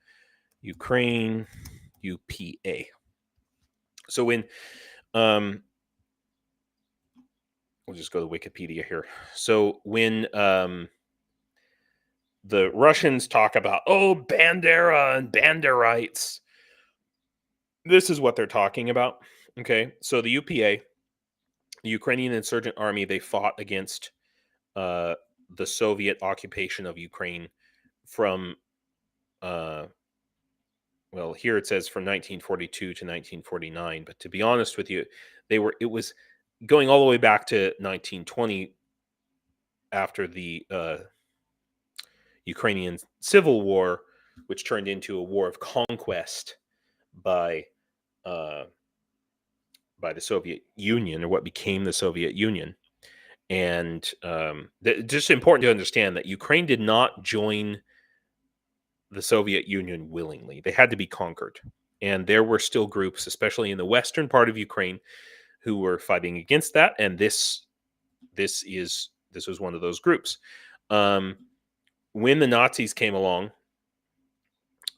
Ukraine UPA. So when we'll just go to Wikipedia here. So when the Russians talk about, Bandera and Banderites, this is what they're talking about. Okay, so the UPA, the Ukrainian Insurgent Army, they fought against the Soviet occupation of Ukraine from, well, here it says from 1942 to 1949. But to be honest with you, it was going all the way back to 1920 after the Ukrainian Civil War, which turned into a war of conquest by the Soviet Union, or what became the Soviet Union. And just important to understand that Ukraine did not join the Soviet Union willingly. They had to be conquered. And there were still groups, especially in the western part of Ukraine, who were fighting against that. And this was one of those groups. When the Nazis came along,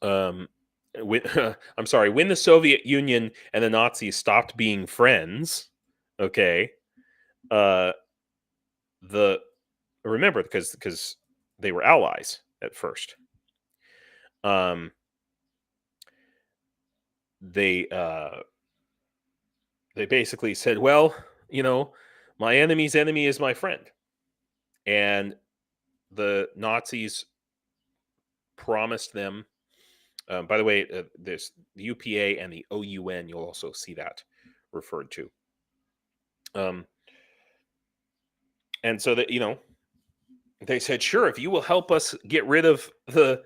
when the Soviet Union and the Nazis stopped being friends, okay, remember, because they were allies at first. They basically said, well, my enemy's enemy is my friend. And the Nazis promised them, by the way, there's the UPA and the OUN, you'll also see that referred to. And so that, they said, sure, if you will help us get rid of the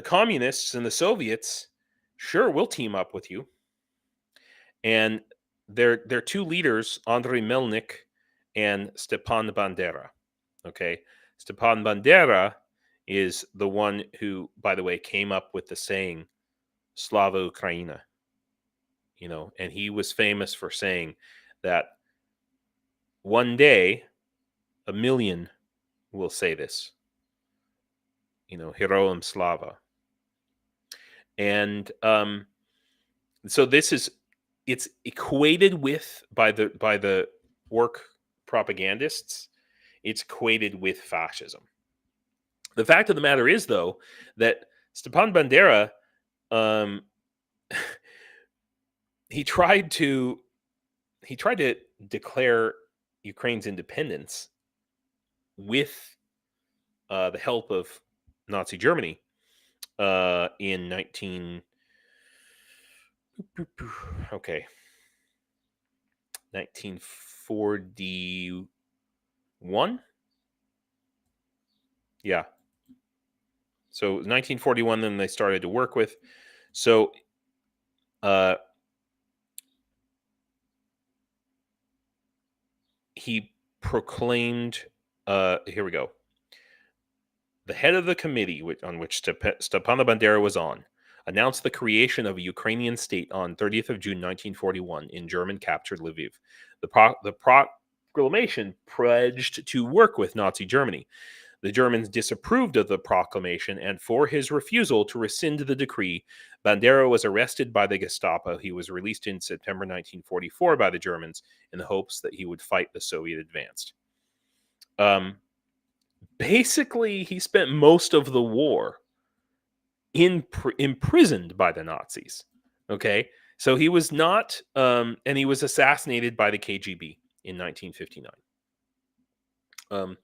communists and the Soviets, sure, we'll team up with you. And their two leaders, Andrei Melnik and Stepan Bandera. Okay, Stepan Bandera is the one who, by the way, came up with the saying "Slava Ukraina." And he was famous for saying that one day 1 million will say this. Heroem Slava. And so it's equated with, by the work propagandists, it's equated with fascism. The fact of the matter is, though, that Stepan Bandera, he tried to declare Ukraine's independence with the help of Nazi Germany in 1941. Yeah. So 1941, then they started to work with. So he proclaimed, here we go. The head of the committee on which Stepan Bandera was on announced the creation of a Ukrainian state on 30th of June 1941 in German-captured Lviv. The proclamation pledged to work with Nazi Germany. The Germans disapproved of the proclamation, and for his refusal to rescind the decree, Bandera was arrested by the Gestapo. He was released in September 1944 by the Germans in the hopes that he would fight the Soviet advance. Basically, he spent most of the war imprisoned by the Nazis. Okay, so he was not, and he was assassinated by the KGB in 1959.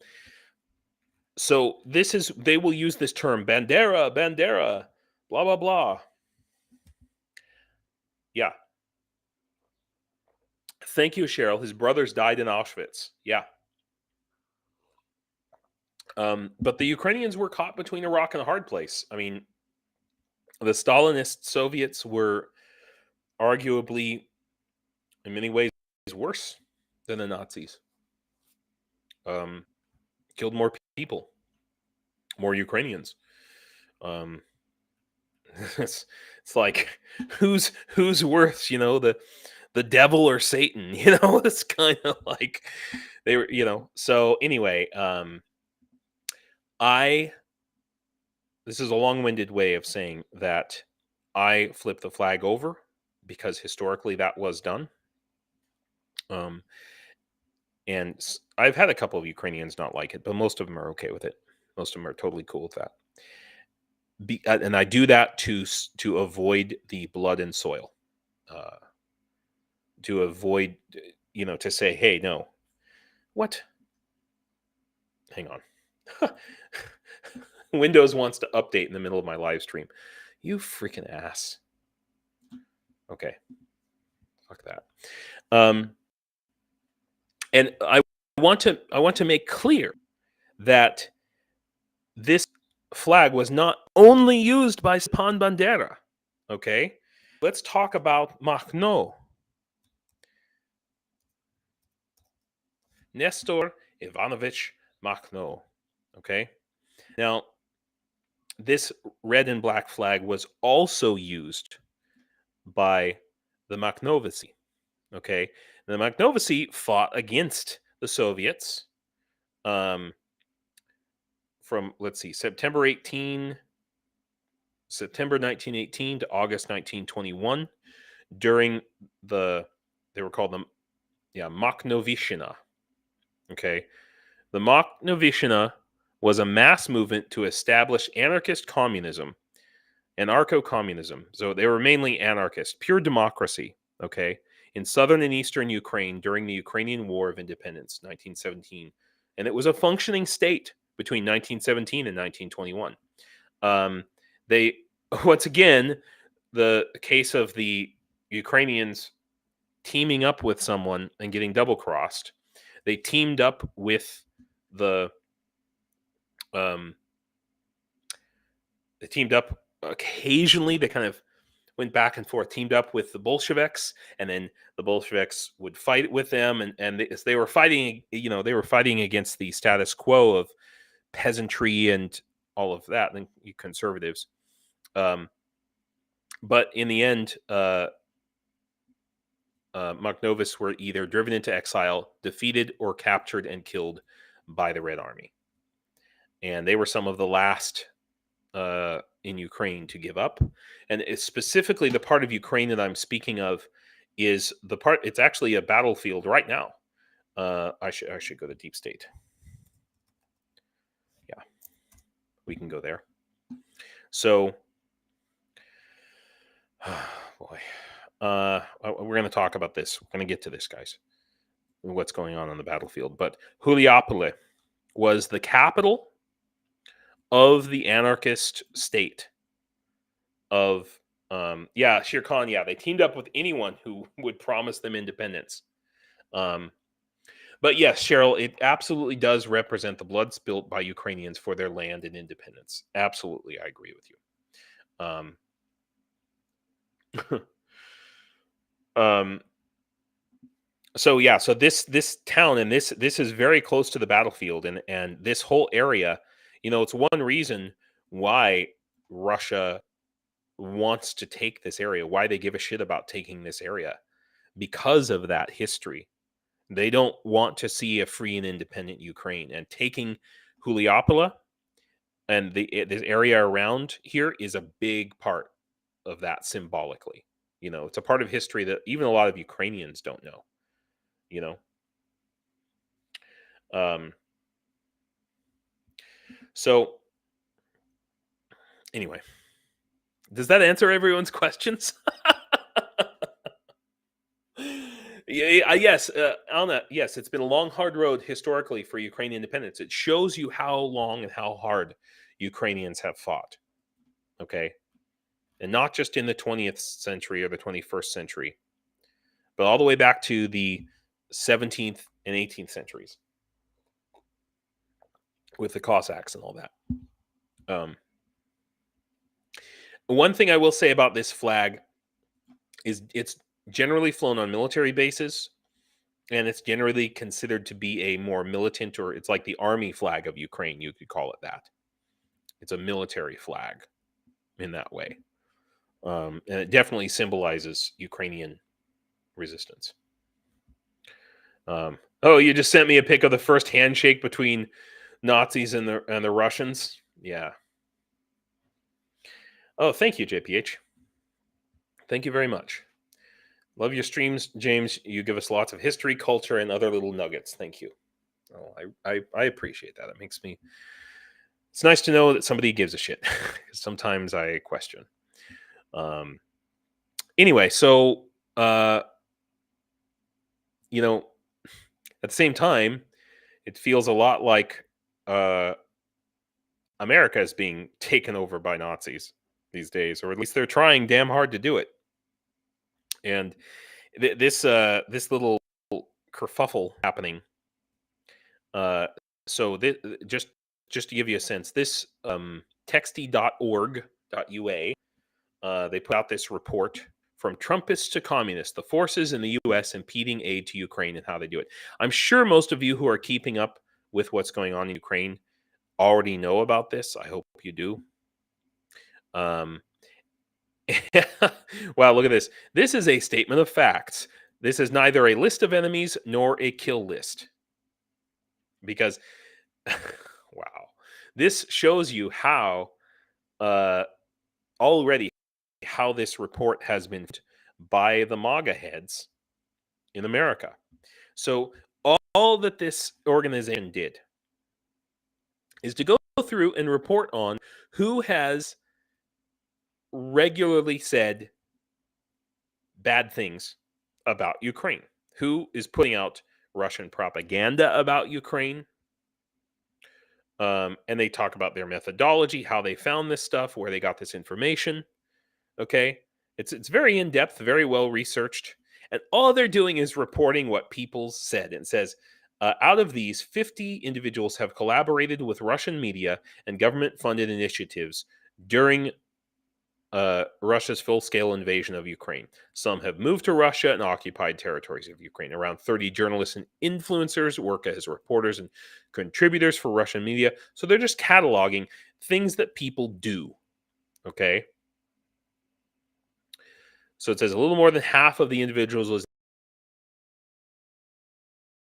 So this is, they will use this term, Bandera, Bandera, blah, blah, blah. Yeah. Thank you, Cheryl. His brothers died in Auschwitz. Yeah. But the Ukrainians were caught between a rock and a hard place. I mean, the Stalinist Soviets were arguably, in many ways, worse than the Nazis. Killed more people, more Ukrainians. It's like, who's worse, you know, the devil or Satan? You know, it's kind of like they were, you know. So anyway, this is a long-winded way of saying that I flip the flag over because historically that was done. And I've had a couple of Ukrainians not like it, but most of them are okay with it. Most of them are totally cool with that. And I do that to avoid the blood and soil, to avoid, you know, to say, hey, no, what? Hang on. Windows wants to update in the middle of my live stream. You freaking ass. Okay. Fuck that. And I want to make clear that this flag was not only used by Stepan Bandera. Okay? Let's talk about Makhno. Nestor Ivanovich Makhno. Okay? Now, this red and black flag was also used by the Makhnovisi. Okay? The Makhnovisi fought against the Soviets from, let's see, September 1918 to August 1921 during they were called the Makhnovishina. Okay. The Makhnovishina was a mass movement to establish anarchist communism, anarcho-communism. So they were mainly anarchist, pure democracy, okay, in southern and eastern Ukraine during the Ukrainian War of Independence, 1917. And it was a functioning state between 1917 and 1921. They, once again, the case of the Ukrainians teaming up with someone and getting double-crossed. They teamed up with they teamed up occasionally. They kind of went back and forth, teamed up with the Bolsheviks, and then the Bolsheviks would fight with them. And they were fighting, you know, they were fighting against the status quo of peasantry and all of that, and conservatives. But in the end, Makhnovis were either driven into exile, defeated, or captured and killed by the Red Army. And they were some of the last in Ukraine to give up. And specifically, the part of Ukraine that I'm speaking of is the part, it's actually a battlefield right now. I should go to Deep State. Yeah, we can go there. So, boy. We're going to talk about this. We're going to get to this, guys. What's going on the battlefield. But Huliopole was the capital of the anarchist state of, Shere Khan. Yeah, they teamed up with anyone who would promise them independence. But yes, Cheryl, it absolutely does represent the blood spilt by Ukrainians for their land and independence. Absolutely, I agree with you. So yeah, so this town and this is very close to the battlefield, and this whole area, you know, it's one reason why Russia wants to take this area, why they give a shit about taking this area, because of that history. They don't want to see a free and independent Ukraine, and taking Huliopola and this area around here is a big part of that symbolically. It's a part of history that even a lot of Ukrainians don't know. So anyway, does that answer everyone's questions? Yes, Anna, yes, it's been a long, hard road historically for Ukrainian independence. It shows you how long and how hard Ukrainians have fought, okay? And not just in the 20th century or the 21st century, but all the way back to the 17th and 18th centuries with the Cossacks and all that. One thing I will say about this flag is it's generally flown on military bases, and it's generally considered to be a more militant, or it's like the army flag of Ukraine. You could call it that. It's a military flag in that way. And it definitely symbolizes Ukrainian resistance. Oh, you just sent me a pic of the first handshake between Nazis and the Russians. Yeah. Oh, thank you, JPH. Thank you very much. Love your streams, James. You give us lots of history, culture, and other little nuggets. Thank you. Oh, I appreciate that. It makes me. It's nice to know that somebody gives a shit. Sometimes I question. Anyway, so at the same time, it feels a lot like America is being taken over by Nazis these days, or at least they're trying damn hard to do it. And this little kerfuffle happening. So just to give you a sense, this texty.org.ua, they put out this report, From Trumpists to Communists, the forces in the U.S. impeding aid to Ukraine and how they do it. I'm sure most of you who are keeping up with what's going on in Ukraine already know about this. I hope you do. Wow, look at this. This is a statement of facts. This is neither a list of enemies nor a kill list. Because, wow, this shows you how already how this report has been by the MAGA heads in America. So all that this organization did is to go through and report on who has regularly said bad things about Ukraine, who is putting out Russian propaganda about Ukraine. And they talk about their methodology, how they found this stuff, where they got this information. Okay, it's very in depth, very well researched, and all they're doing is reporting what people said. It says, out of these, 50 individuals have collaborated with Russian media and government-funded initiatives during Russia's full-scale invasion of Ukraine. Some have moved to Russia and occupied territories of Ukraine. Around 30 journalists and influencers work as reporters and contributors for Russian media. So they're just cataloging things that people do. Okay. So it says a little more than half of the individuals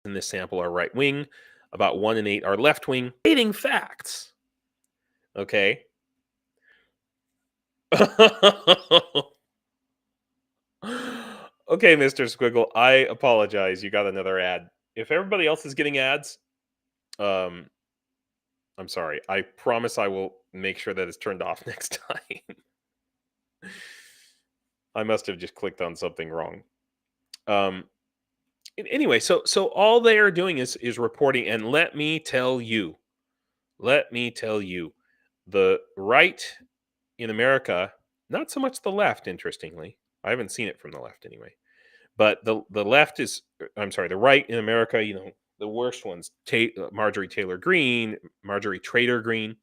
in this sample are right wing. About 1 in 8 are left wing. Stating facts. Okay. Okay, Mr. Squiggle, I apologize. You got another ad. If everybody else is getting ads, I'm sorry. I promise I will make sure that it's turned off next time. I must have just clicked on something wrong. Anyway, so all they are doing is reporting, and let me tell you, the right in America, not so much the left, interestingly. I haven't seen it from the left anyway. But the left is, I'm sorry, the right in America, the worst ones, Marjorie Taylor Greene, Marjorie Trader Greene,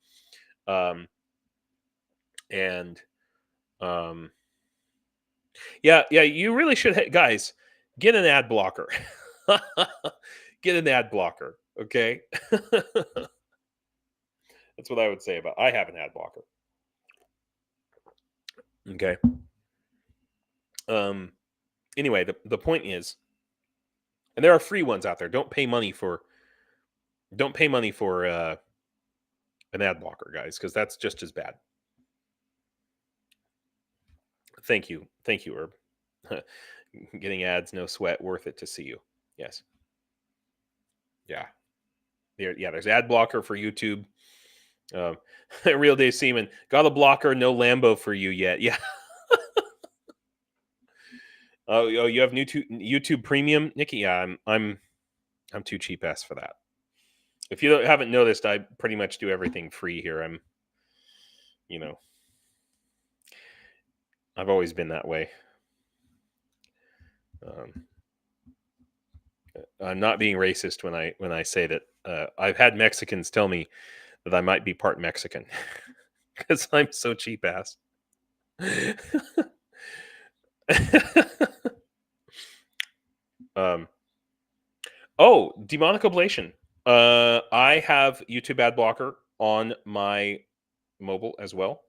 yeah, you really should, guys, get an ad blocker. Get an ad blocker, okay? That's what I would say about, I have an ad blocker. Okay. Anyway, the point is, and there are free ones out there. Don't pay money for an ad blocker, guys, because that's just as bad. Thank you, Herb. Getting ads, no sweat, worth it to see you. Yes. Yeah. There's ad blocker for YouTube. Real Dave Seaman, got a blocker, no Lambo for you yet. Yeah. Oh, you have YouTube Premium, Nikki? Yeah, I'm too cheap ass for that. If you haven't noticed, I pretty much do everything free here. I've always been that way. I'm not being racist when I say that. I've had Mexicans tell me that I might be part Mexican because I'm so cheap ass. Demonic Oblation. I have YouTube ad blocker on my mobile as well,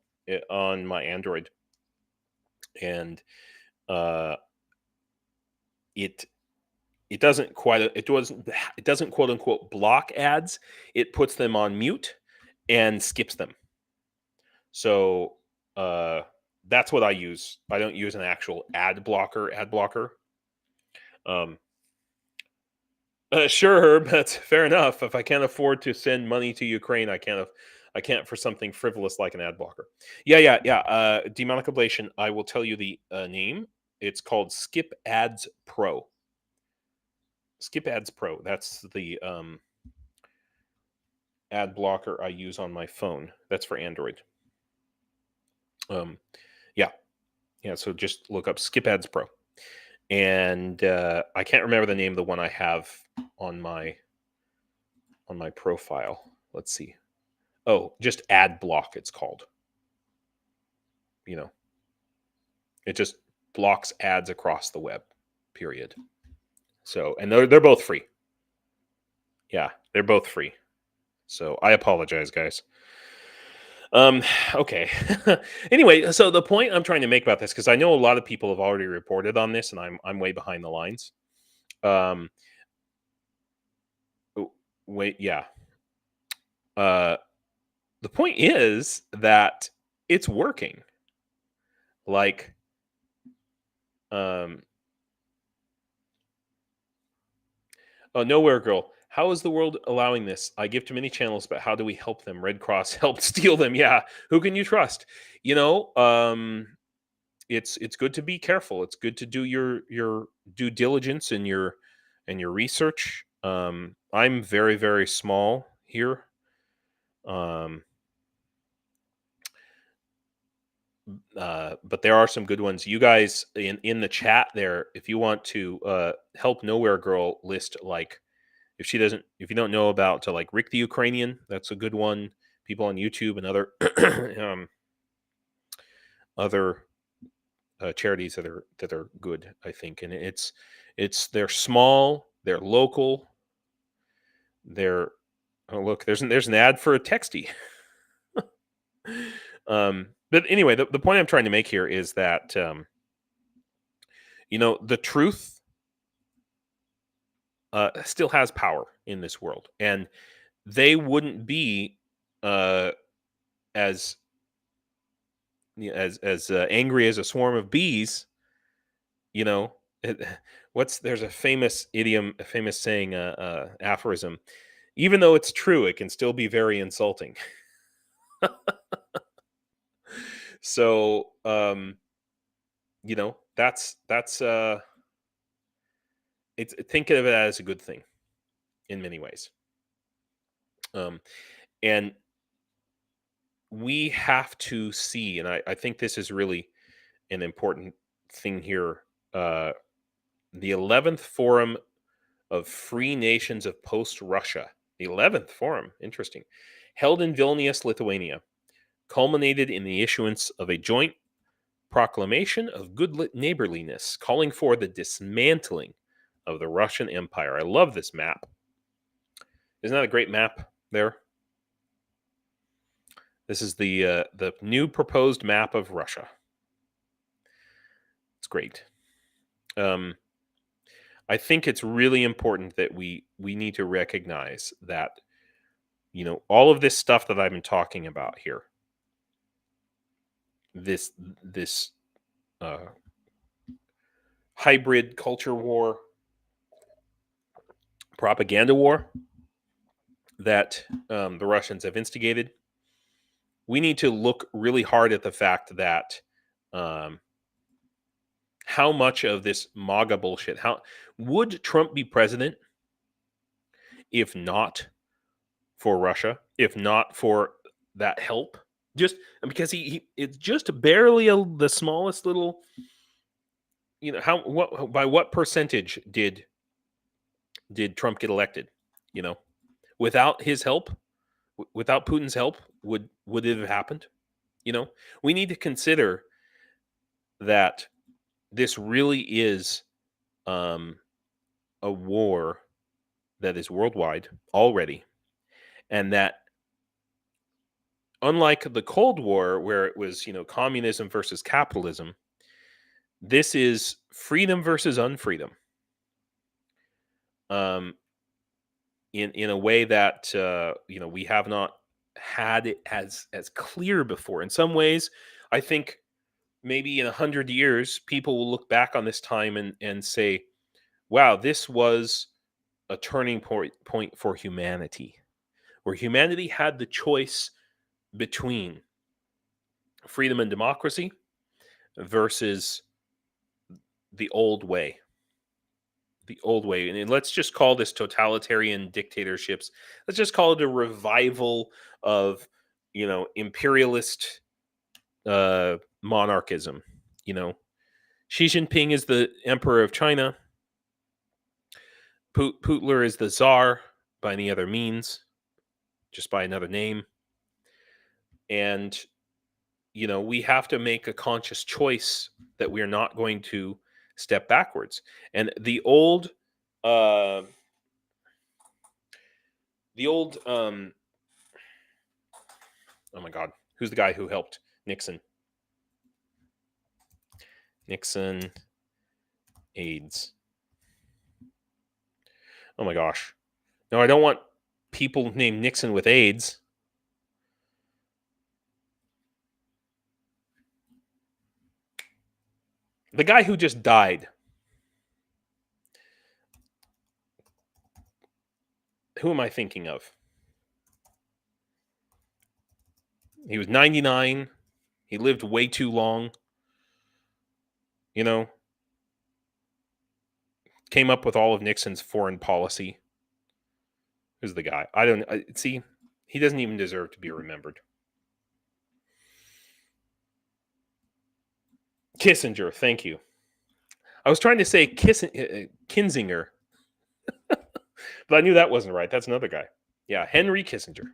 on my Android, and it doesn't quote unquote block ads. It puts them on mute and skips them. So that's what I use. I don't use an actual ad blocker. Sure, Herb. That's fair enough. If I can't afford to send money to Ukraine, I can't for something frivolous like an ad blocker. Yeah. Demonic Oblation. I will tell you the name. It's called Skip Ads Pro. Skip Ads Pro. That's the ad blocker I use on my phone. That's for Android. Yeah. So just look up Skip Ads Pro. And I can't remember the name of the one I have on my profile. Let's see. Oh, just ad block. It's called. It just blocks ads across the web. Period. So, and they're both free. Yeah, they're both free. So I apologize, guys. Okay. Anyway, so the point I'm trying to make about this, because I know a lot of people have already reported on this, and I'm way behind the lines. Yeah. The point is that it's working. Like, oh, Nowhere Girl. How is the world allowing this? I give to many channels, but how do we help them? Red Cross helped steal them. Yeah. Who can you trust? It's good to be careful. It's good to do your due diligence and your research. I'm very, very small here. But there are some good ones. You guys in the chat there, if you want to help Nowhere Girl list, like, if you don't know about like Rick the Ukrainian, that's a good one. People on YouTube and other other charities that are good, I think. And they're small, they're local, look, there's an ad for a Texty. But anyway, the point I'm trying to make here is that the truth still has power in this world, and they wouldn't be as angry as a swarm of bees. There's a famous idiom, a famous saying, aphorism. Even though it's true, it can still be very insulting. So, that's think of it as a good thing in many ways. And we have to see, and I think this is really an important thing here. The 11th Forum of Free Nations of Post-Russia. The 11th Forum, interesting, held in Vilnius, Lithuania, culminated in the issuance of a joint proclamation of good neighborliness, calling for the dismantling of the Russian Empire. I love this map. Isn't that a great map there? This is the new proposed map of Russia. It's great. I think it's really important that we need to recognize that all of this stuff that I've been talking about here, this hybrid culture war, propaganda war that the Russians have instigated, we need to look really hard at the fact that how much of this MAGA bullshit, how would Trump be president if not for Russia, if not for that help? Just because it's just barely the smallest little, by what percentage did Trump get elected? Without his help, without Putin's help, would it have happened? We need to consider that this really is a war that is worldwide already, and that unlike the Cold War, where it was communism versus capitalism, this is freedom versus unfreedom. In a way that we have not had it as clear before. In some ways, I think maybe in 100 years, people will look back on this time and say, wow, this was a turning point for humanity, where humanity had the choice between freedom and democracy versus the old way. And let's just call this totalitarian dictatorships. Let's just call it a revival of, imperialist monarchism. Xi Jinping is the emperor of China. Pyotr is the czar by any other means, just by another name. And, we have to make a conscious choice that we are not going to step backwards. And the old oh my God, who's the guy who helped Nixon? AIDS. Oh my gosh. No, I don't want people named Nixon with AIDS. The guy who just died. Who am I thinking of? He was 99. He lived way too long. Came up with all of Nixon's foreign policy. Who's the guy? See, he doesn't even deserve to be remembered. Kissinger, thank you. I was trying to say Kinzinger, but I knew that wasn't right. That's another guy. Yeah, Henry Kissinger.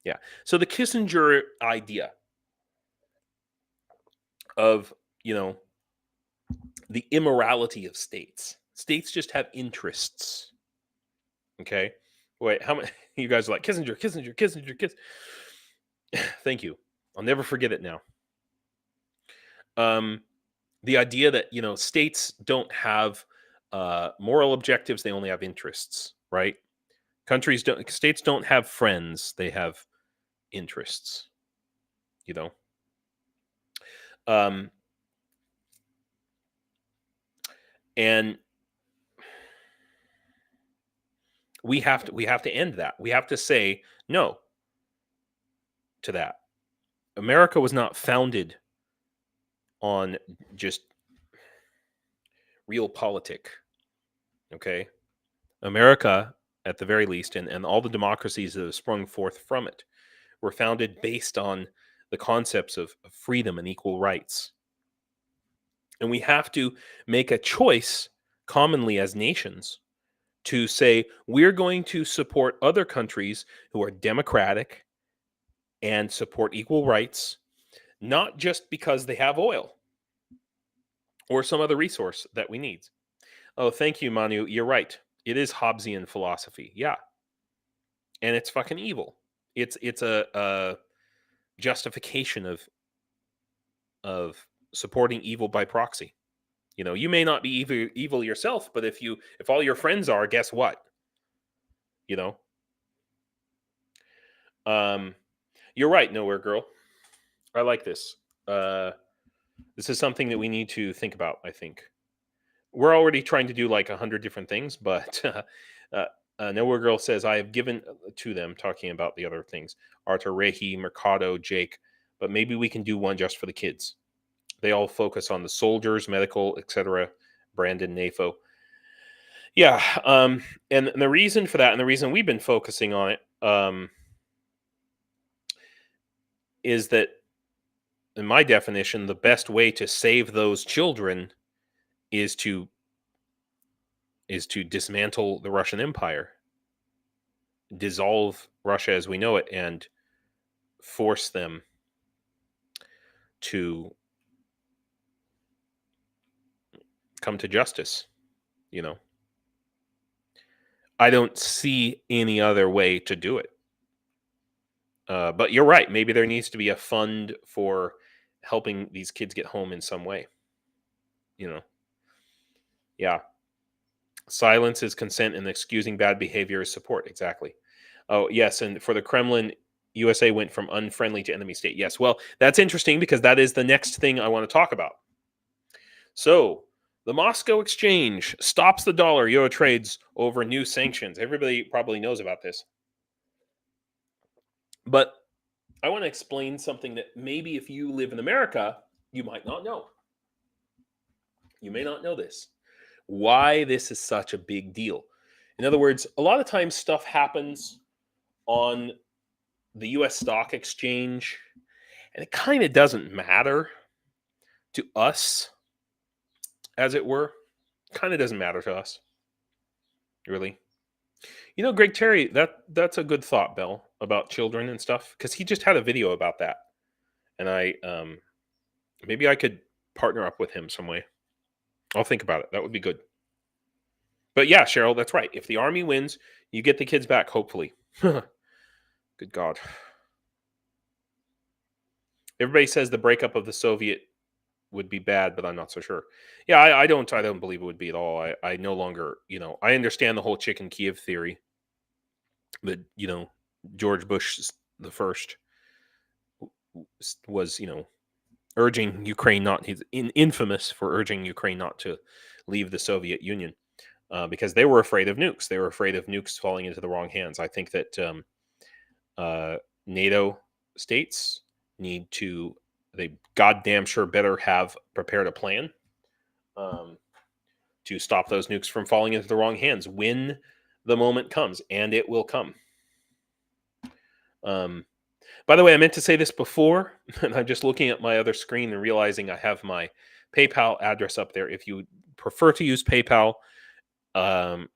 Yeah. So the Kissinger idea of, the immorality of states. States just have interests. Okay? Wait, how many you guys are like Kissinger? Thank you. I'll never forget it now. The idea that, states don't have moral objectives, they only have interests, right? States don't have friends, they have interests, and we have to end that. We have to say no to that. America was not founded on just realpolitik. Okay? America, at the very least, and all the democracies that have sprung forth from it, were founded based on the concepts of freedom and equal rights. And we have to make a choice commonly as nations to say, we're going to support other countries who are democratic and support equal rights, not just because they have oil or some other resource that we need. Oh, thank you, Manu. You're right. It is Hobbesian philosophy. Yeah. And it's fucking evil. It's a justification of supporting evil by proxy. You may not be evil yourself, but if all your friends are, guess what? You're right, Nowhere Girl. I like this. This is something that we need to think about, I think. We're already trying to do like 100 different things, but Nowhere Girl says, I have given to them, talking about the other things, Arthur, Rehi, Mercado, Jake, but maybe we can do one just for the kids. They all focus on the soldiers, medical, etc. Brandon, NAFO. Yeah, and the reason for that, and the reason we've been focusing on it, is that, in my definition, the best way to save those children is to dismantle the Russian Empire, dissolve Russia as we know it, and force them to come to justice. You know, I don't see any other way to do it. But you're right. Maybe there needs to be a fund for helping these kids get home in some way. You know, yeah. Silence is consent, and excusing bad behavior is support. Exactly. Oh, yes. And for the Kremlin, USA went from unfriendly to enemy state. Yes. Well, that's interesting because that is the next thing I want to talk about. So, the Moscow exchange stops the dollar euro trades over new sanctions. Everybody probably knows about this. But I want to explain something that maybe if you live in America, you might not know. You may not know this. Why this is such a big deal. In other words, a lot of times stuff happens on the US stock exchange, and it kind of doesn't matter to us, as it were. Kind of doesn't matter to us, really. You know, Greg Terry, that's a good thought, Bell, about children and stuff, because he just had a video about that, and I maybe I could partner up with him some way. I'll think about it. That would be good. But yeah, Cheryl, that's right. If the army wins, you get the kids back, hopefully. Good God. Everybody says the breakup of the Soviet would be bad, but I'm not so sure. Yeah, I don't believe it would be at all. I no longer, I understand the whole chicken Kiev theory. But, George Bush the first was, urging Ukraine not, he's infamous for urging Ukraine not to leave the Soviet Union. Because they were afraid of nukes. They were afraid of nukes falling into the wrong hands. I think that NATO states they goddamn sure better have prepared a plan to stop those nukes from falling into the wrong hands when the moment comes, and it will come. By the way, I meant to say this before, and I'm just looking at my other screen and realizing I have my PayPal address up there. If you prefer to use PayPal, and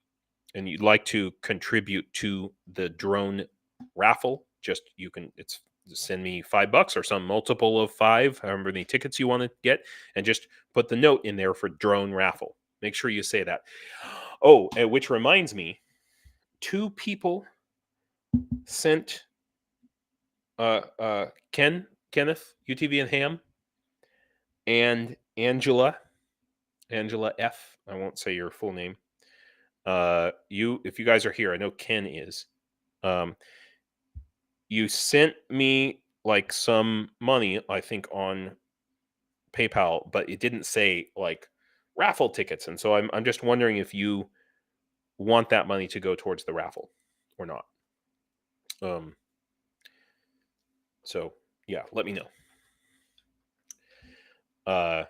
you'd like to contribute to the drone raffle, you can send me $5 or some multiple of 5, however many tickets you want to get, and just put the note in there for drone raffle. Make sure you say that. Oh, which reminds me, 2 people sent Kenneth, UTV and Ham, and Angela F. I won't say your full name. If you guys are here, I know Ken is. You sent me like some money, I think, on PayPal, but it didn't say like raffle tickets, and so I'm just wondering if you want that money to go towards the raffle or not. So yeah, let me know.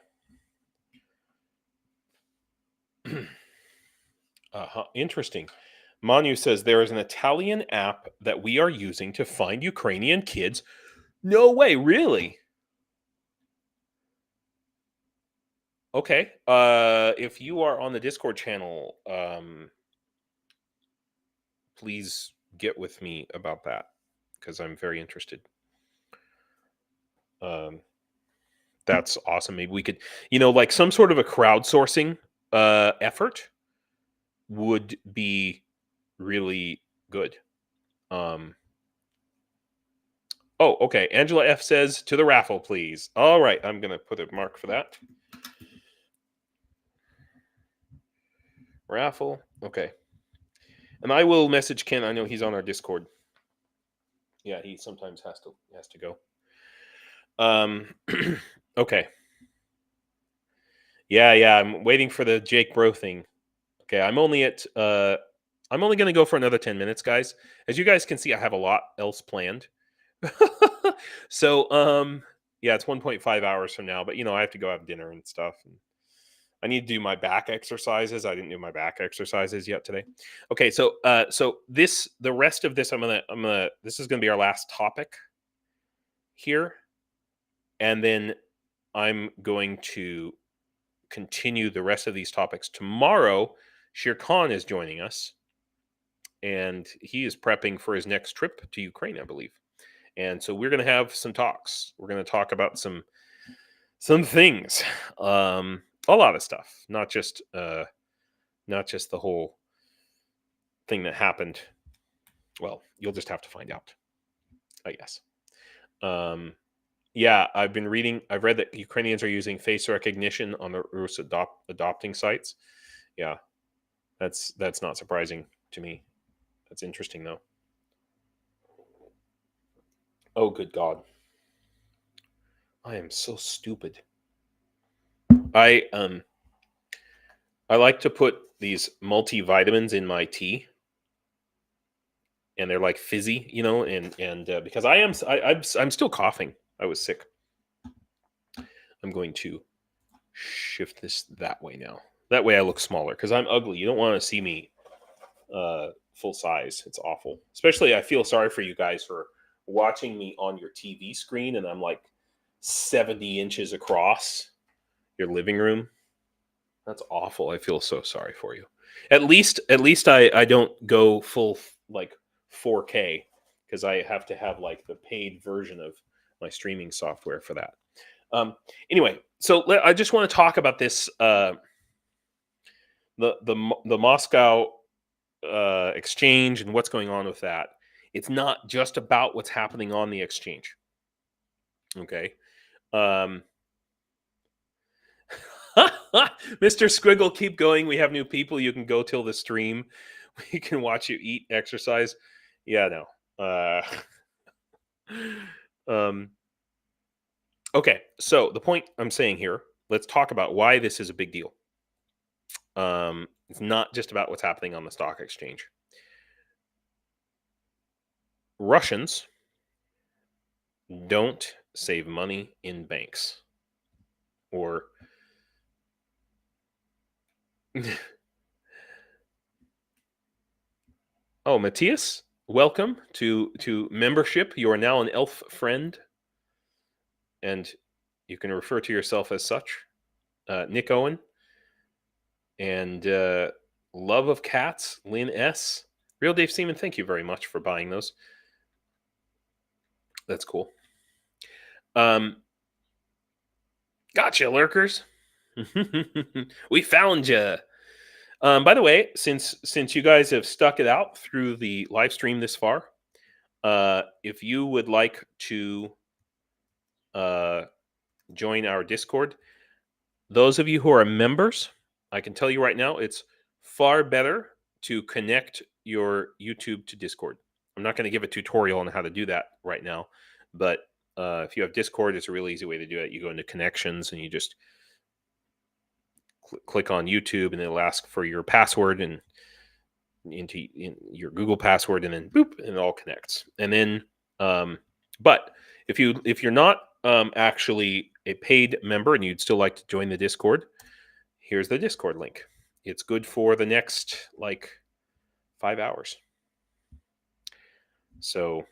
Interesting. Manu says there is an Italian app that we are using to find Ukrainian kids. No way, really? Okay. If you are on the Discord channel, please get with me about that because I'm very interested. That's awesome. Maybe we could, like some sort of a crowdsourcing effort would be really good. Oh, okay. Angela F says to the raffle, please. All right. I'm going to put a mark for that. Raffle. Okay. And I will message Ken. I know he's on our Discord. Yeah, he sometimes has to go. Okay. Yeah, I'm waiting for the Jake Broe thing. Okay, I'm only going to go for another 10 minutes, guys. As you guys can see, I have a lot else planned. So, yeah, it's 1.5 hours from now, but I have to go have dinner and stuff. And I need to do my back exercises. I didn't do my back exercises yet today. Okay, so the rest of this, this is going to be our last topic here, and then I'm going to continue the rest of these topics tomorrow. Shere Khan is joining us, and he is prepping for his next trip to Ukraine, I believe. And so we're going to have some talks. We're going to talk about some things, a lot of stuff, not just the whole thing that happened. Well, you'll just have to find out, I guess. Yeah, I've read that Ukrainians are using face recognition on the Rus adopting sites. Yeah, that's not surprising to me. That's interesting, though. Oh, good God. I am so stupid. I like to put these multivitamins in my tea, and they're like fizzy, and because I'm still coughing. I was sick. I'm going to shift this that way now. That way I look smaller, because I'm ugly. You don't want to see me full size. It's awful. Especially, I feel sorry for you guys for watching me on your TV screen, and I'm like 70 inches across your living room. That's awful. I feel so sorry for you. At least I don't go full like 4K, because I have to have like the paid version of my streaming software for that. Anyway, so I just want to talk about this the Moscow exchange and what's going on with that. It's not just about what's happening on the exchange. Okay. Mr. Squiggle, keep going. We have new people. You can go till the stream. We can watch you eat, exercise. Yeah, no. Okay, so the point I'm saying here, let's talk about why this is a big deal. It's not just about what's happening on the stock exchange. Russians don't save money in banks. Or oh, Matthias, welcome to membership. You are now an elf friend, and you can refer to yourself as such. Nick Owen and Love of Cats, Lynn S. Real Dave Seaman, thank you very much for buying those. That's cool. Gotcha, lurkers. We found you. By the way, since you guys have stuck it out through the live stream this far, if you would like to join our Discord, those of you who are members, I can tell you right now, it's far better to connect your YouTube to Discord. I'm not going to give a tutorial on how to do that right now, but if you have Discord, it's a really easy way to do it. You go into connections and you just click on YouTube, and it'll ask for your password and into your Google password, and then boop, and it all connects. And then, but if you're not actually a paid member and you'd still like to join the Discord, here's the Discord link. It's good for the next like 5 hours. So,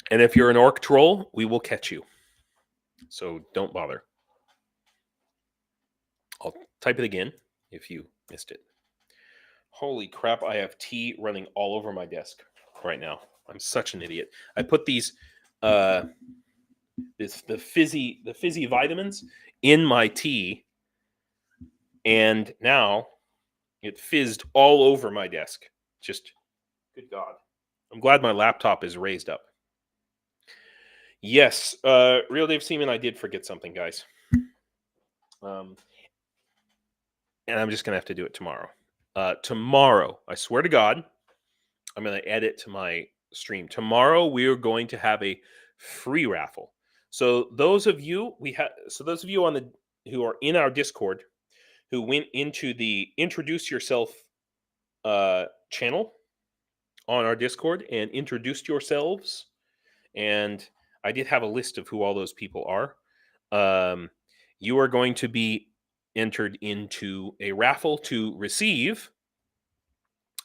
and if you're an orc troll, we will catch you. So don't bother. I'll type it again if you missed it. Holy crap, I have tea running all over my desk right now. I'm such an idiot. I put these the fizzy vitamins in my tea, and now it fizzed all over my desk. Just good God. I'm glad my laptop is raised up. Yes, Real Dave Seaman, I did forget something, guys. And I'm just going to have to do it tomorrow. Tomorrow, I swear to God, I'm going to add it to my stream. Tomorrow we are going to have a free raffle. So those of you on the who are in our Discord who went into the introduce yourself channel on our Discord and introduced yourselves, and I did have a list of who all those people are. You are going to be entered into a raffle to receive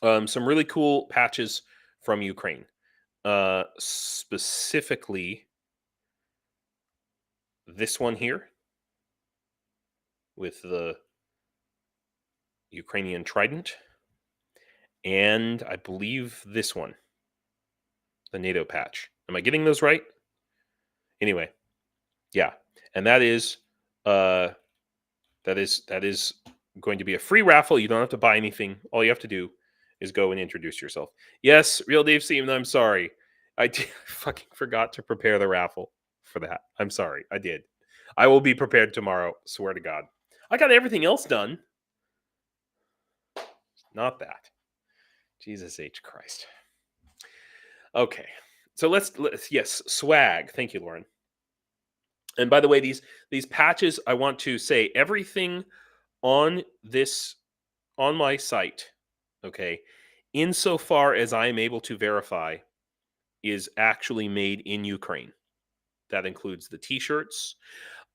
some really cool patches from Ukraine. Specifically, this one here with the Ukrainian trident, and I believe this one, the NATO patch. Am I getting those right? Anyway, yeah, and that is going to be a free raffle. You don't have to buy anything. All you have to do is go and introduce yourself. Yes, Real Dave Seaman, I'm sorry. I fucking forgot to prepare the raffle for that. I'm sorry. I did. I will be prepared tomorrow. Swear to God. I got everything else done. Not that. Jesus H. Christ. Okay. So let's yes, swag. Thank you, Lauren. And by the way, these patches, I want to say everything on my site, okay, insofar as I am able to verify, is actually made in Ukraine. That includes the t-shirts.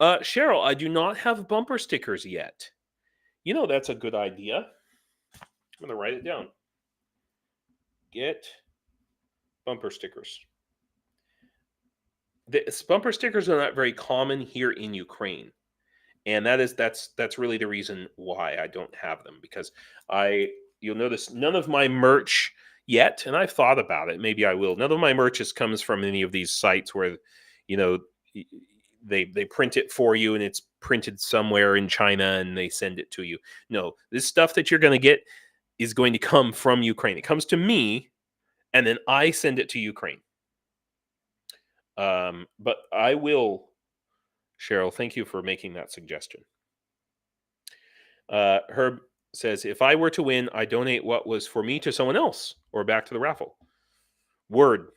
Cheryl, I do not have bumper stickers yet. You know, that's a good idea. I'm going to write it down. Get bumper stickers. Bumper stickers are not very common here in Ukraine. And that's really the reason why I don't have them, because you'll notice none of my merch yet, and I've thought about it, maybe I will. None of my merch comes from any of these sites where, you know, they print it for you and it's printed somewhere in China and they send it to you. No, this stuff that you're going to get is going to come from Ukraine. It comes to me, and then I send it to Ukraine. But I will. Cheryl, thank you for making that suggestion. Herb says, if I were to win, I donate what was for me to someone else or back to the raffle. Word.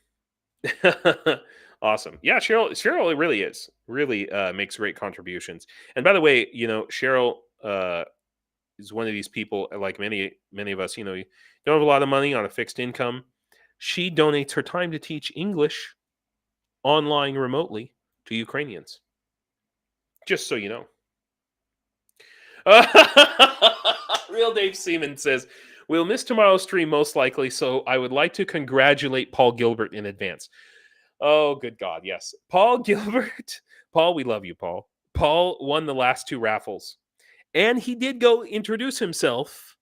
Awesome. Yeah, Cheryl, it really is. Really makes great contributions. And by the way, you know, Cheryl is one of these people, like many of us, you know, you don't have a lot of money on a fixed income. She donates her time to teach English online remotely to Ukrainians. Just so you know. Real Dave Seaman says, we'll miss tomorrow's stream most likely, so I would like to congratulate Paul Gilbert in advance. Oh, good God, yes. Paul Gilbert. Paul, we love you, Paul. Paul won the last two raffles. And he did go introduce himself,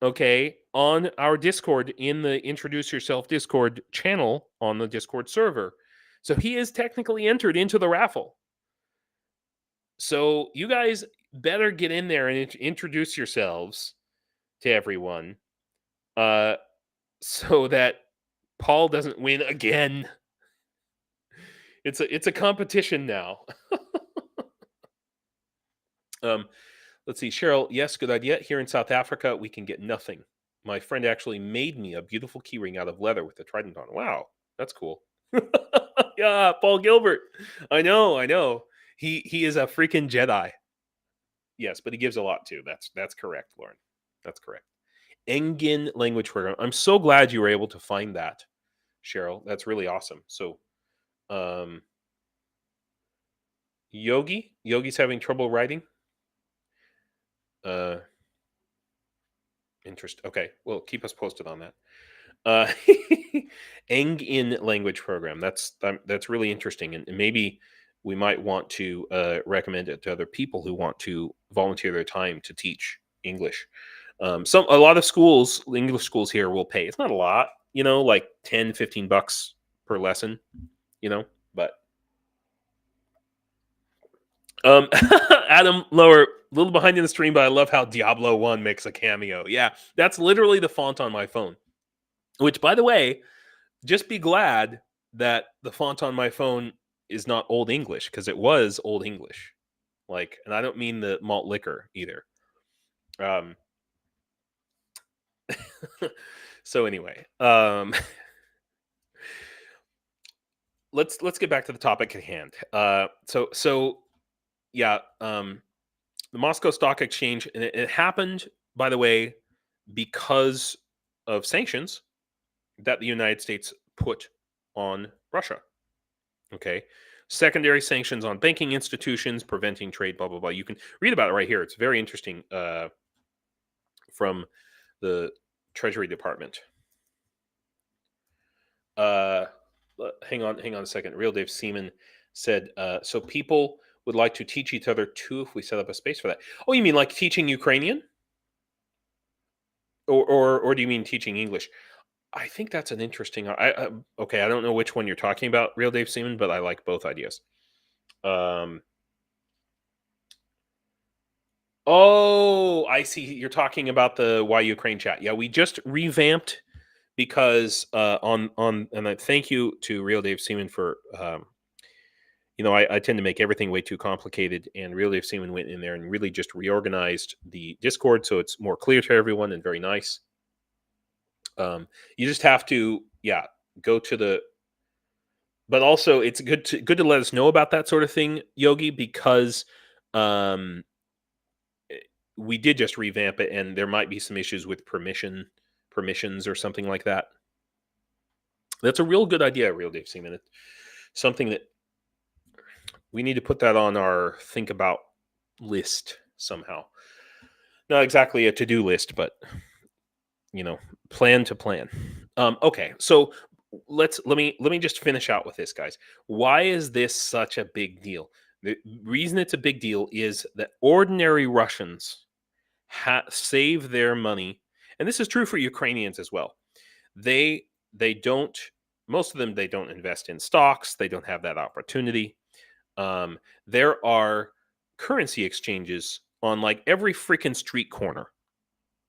okay, on our Discord, in the Introduce Yourself Discord channel on the Discord server. So he is technically entered into the raffle. So you guys better get in there and introduce yourselves to everyone, so that Paul doesn't win again. It's a competition now. Let's see, Cheryl. Yes, good idea. Here in South Africa, we can get nothing. My friend actually made me a beautiful keyring out of leather with the trident on. Wow, that's cool. Yeah, Paul Gilbert. I know. He is a freaking Jedi. Yes, but he gives a lot too. That's correct, Lauren. That's correct. Engin language program. I'm so glad you were able to find that, Cheryl. That's really awesome. So, Yogi's having trouble writing. Interest. Okay, well, keep us posted on that. Engin language program. That's really interesting, and maybe we might want to recommend it to other people who want to volunteer their time to teach English. A lot of schools, English schools here, will pay. It's not a lot, you know, like $10-15 per lesson, you know, but Adam Lower, a little behind in the stream, but I love how Diablo 1 makes a cameo. Yeah, that's literally the font on my phone. Which, by the way, just be glad that the font on my phone is not Old English, because it was Old English. Like, and I don't mean the malt liquor either. So anyway, let's get back to the topic at hand. So yeah, the Moscow Stock Exchange, and it happened, by the way, because of sanctions that the United States put on Russia. Okay. Secondary sanctions on banking institutions, preventing trade, blah, blah, blah. You can read about it right here. It's very interesting from the Treasury Department. Hang on a second. Real Dave Seaman said, so people would like to teach each other too if we set up a space for that. Oh, you mean like teaching Ukrainian? Or do you mean teaching English? I think that's an interesting. Okay, I don't know which one you're talking about, Real Dave Seaman, but I like both ideas. Oh, I see. You're talking about the Why Ukraine chat. Yeah, we just revamped because and I thank you to Real Dave Seaman for I tend to make everything way too complicated, and Real Dave Seaman went in there and really just reorganized the Discord so it's more clear to everyone and very nice. You just have to go to the. But also, it's good to let us know about that sort of thing, Yogi, because we did just revamp it, and there might be some issues with permissions or something like that. That's a real good idea, Real Dave Seaman. It's something that we need to put that on our think about list somehow. Not exactly a to-do list, but plan to plan. Okay, so let me just finish out with this, guys. Why is this such a big deal? The reason it's a big deal is that ordinary Russians save their money, and this is true for Ukrainians as well. They don't. Most of them, they don't invest in stocks. They don't have that opportunity. There are currency exchanges on like every freaking street corner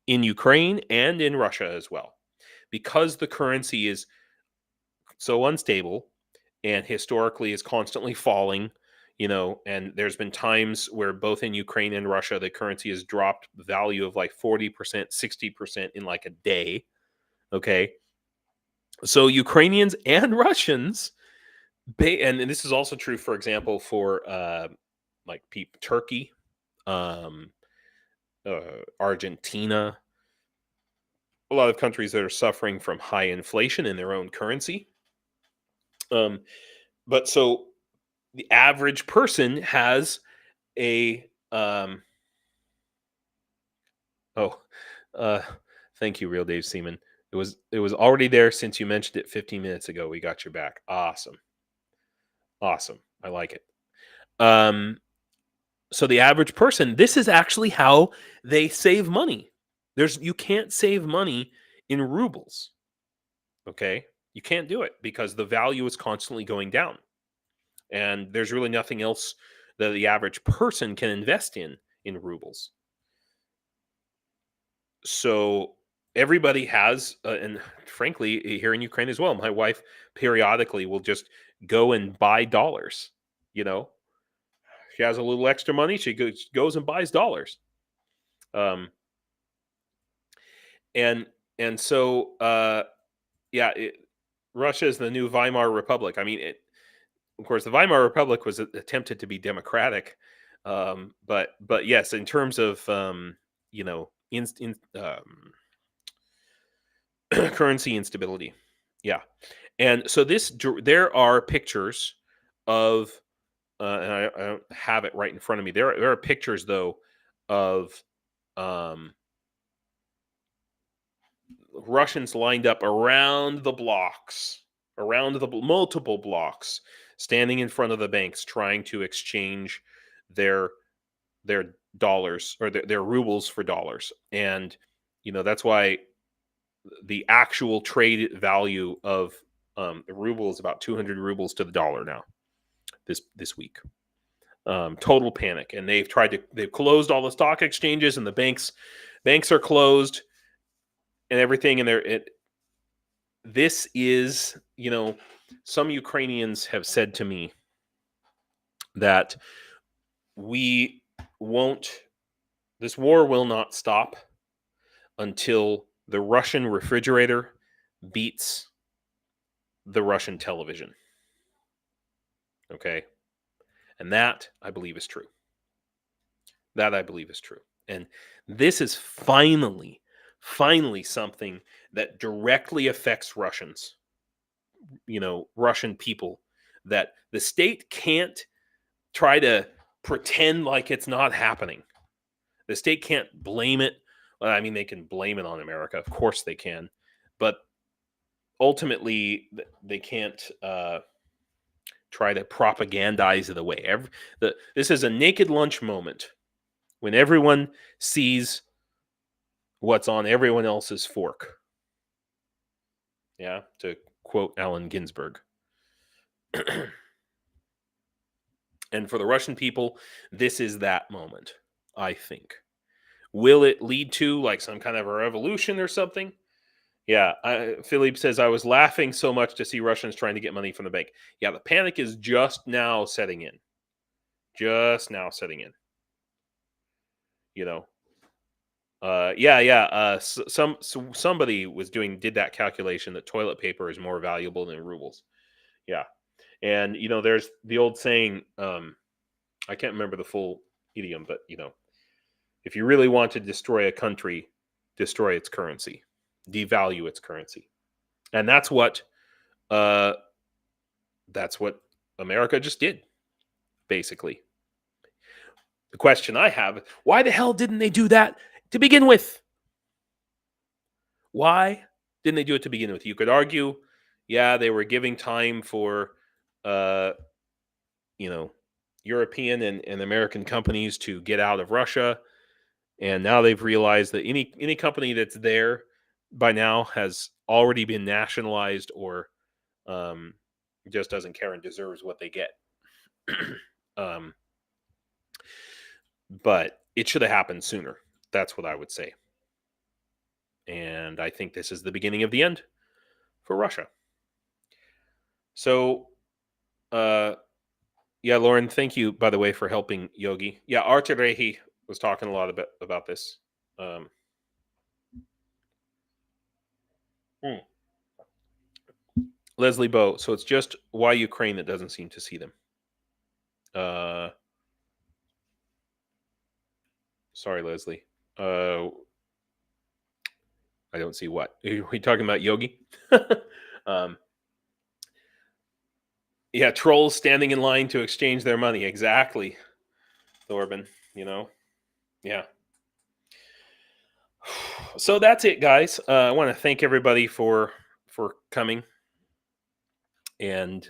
in Ukraine and in Russia as well, because the currency is so unstable and historically is constantly falling. And there's been times where both in Ukraine and Russia, the currency has dropped the value of like 40%, 60% in like a day. Okay. So Ukrainians and Russians, and this is also true, for example, for like Turkey, Argentina, a lot of countries that are suffering from high inflation in their own currency. But so the average person has a thank you, Real Dave Seaman. It was already there since you mentioned it 15 minutes ago. We got your back. Awesome. I like it. So the average person, this is actually how they save money. You can't save money in rubles. Okay? You can't do it because the value is constantly going down. And there's really nothing else that the average person can invest in rubles. So everybody has, and frankly, here in Ukraine as well, my wife periodically will just go and buy dollars. She has a little extra money, she goes and buys dollars. And so Russia is the new Weimar Republic. I mean, of course, the Weimar Republic was attempted to be democratic, but yes, in terms of currency instability, yeah. And so there are pictures of, and I don't have it right in front of me. There are pictures though of Russians lined up around the blocks, multiple blocks, standing in front of the banks, trying to exchange their dollars or their rubles for dollars. And that's why the actual trade value of the ruble is about 200 rubles to the dollar now. This week, total panic, and they've closed all the stock exchanges, and the banks are closed, and everything. And this is, some Ukrainians have said to me that this war will not stop until the Russian refrigerator beats the Russian television. Okay? And that, I believe, is true. That, I believe, is true. And this is finally something that directly affects Russians, Russian people, that the state can't try to pretend like it's not happening. The state can't blame it. Well, I mean, they can blame it on America. Of course they can. But ultimately, they can't try to propagandize it away. This is a naked lunch moment when everyone sees what's on everyone else's fork. Yeah, to quote Allen Ginsberg. And for the Russian people, this is that moment, I think. Will it lead to like some kind of a revolution or something? Yeah, Philippe says, I was laughing so much to see Russians trying to get money from the bank. Yeah, the panic is just now setting in. Just now setting in. Somebody did that calculation that toilet paper is more valuable than rubles. Yeah. And, there's the old saying, I can't remember the full idiom, but, if you really want to destroy a country, destroy its currency, devalue its currency. And that's what America just did, basically. The question I have, why the hell didn't they do that to begin with? Why didn't they do it to begin with? You could argue, yeah, they were giving time for, European and American companies to get out of Russia. And now they've realized that any company that's there by now has already been nationalized or just doesn't care and deserves what they get. But it should have happened sooner. That's what I would say. And I think this is the beginning of the end for Russia. So, yeah, Lauren, thank you, by the way, for helping Yogi. Yeah, Artur Rehi was talking a lot about this. Leslie Bow. So it's just why Ukraine that doesn't seem to see them. Sorry, Leslie. I don't see what. Are we talking about Yogi? Yeah, trolls standing in line to exchange their money. Exactly, Thorben. Yeah. So that's it, guys. I want to thank everybody for coming. And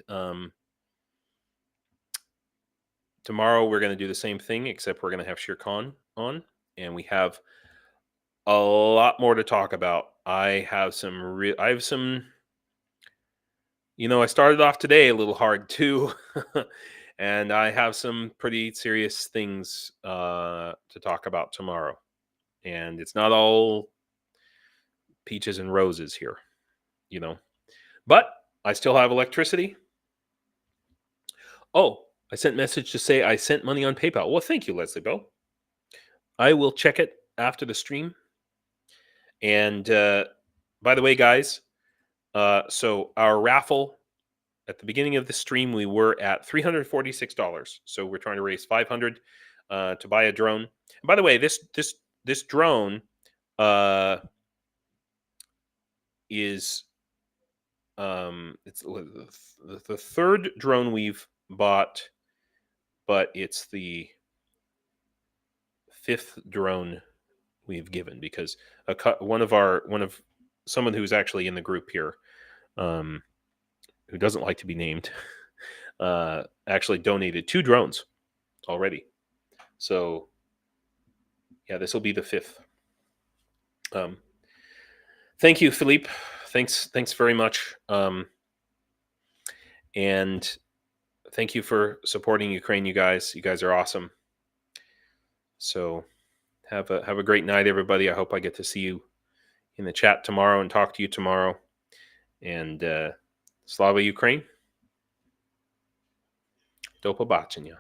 tomorrow we're going to do the same thing, except we're going to have Shere Khan on, and we have a lot more to talk about. I have some. I started off today a little hard too, and I have some pretty serious things to talk about tomorrow. And it's not all peaches and roses here, But I still have electricity. Oh, I sent a message to say I sent money on PayPal. Well, thank you, Leslie Bell. I will check it after the stream. And by the way, guys, so our raffle at the beginning of the stream, we were at $346. So we're trying to raise $500 to buy a drone. And by the way, this drone is it's the third drone we've bought, but it's the fifth drone we've given because someone who's actually in the group here, who doesn't like to be named, actually donated 2 drones already. So yeah, this will be the 5th. Thank you, Philippe. Thanks very much. And thank you for supporting Ukraine, you guys. You guys are awesome. So have a great night, everybody. I hope I get to see you in the chat tomorrow and talk to you tomorrow. And Slava Ukraine. До побачення.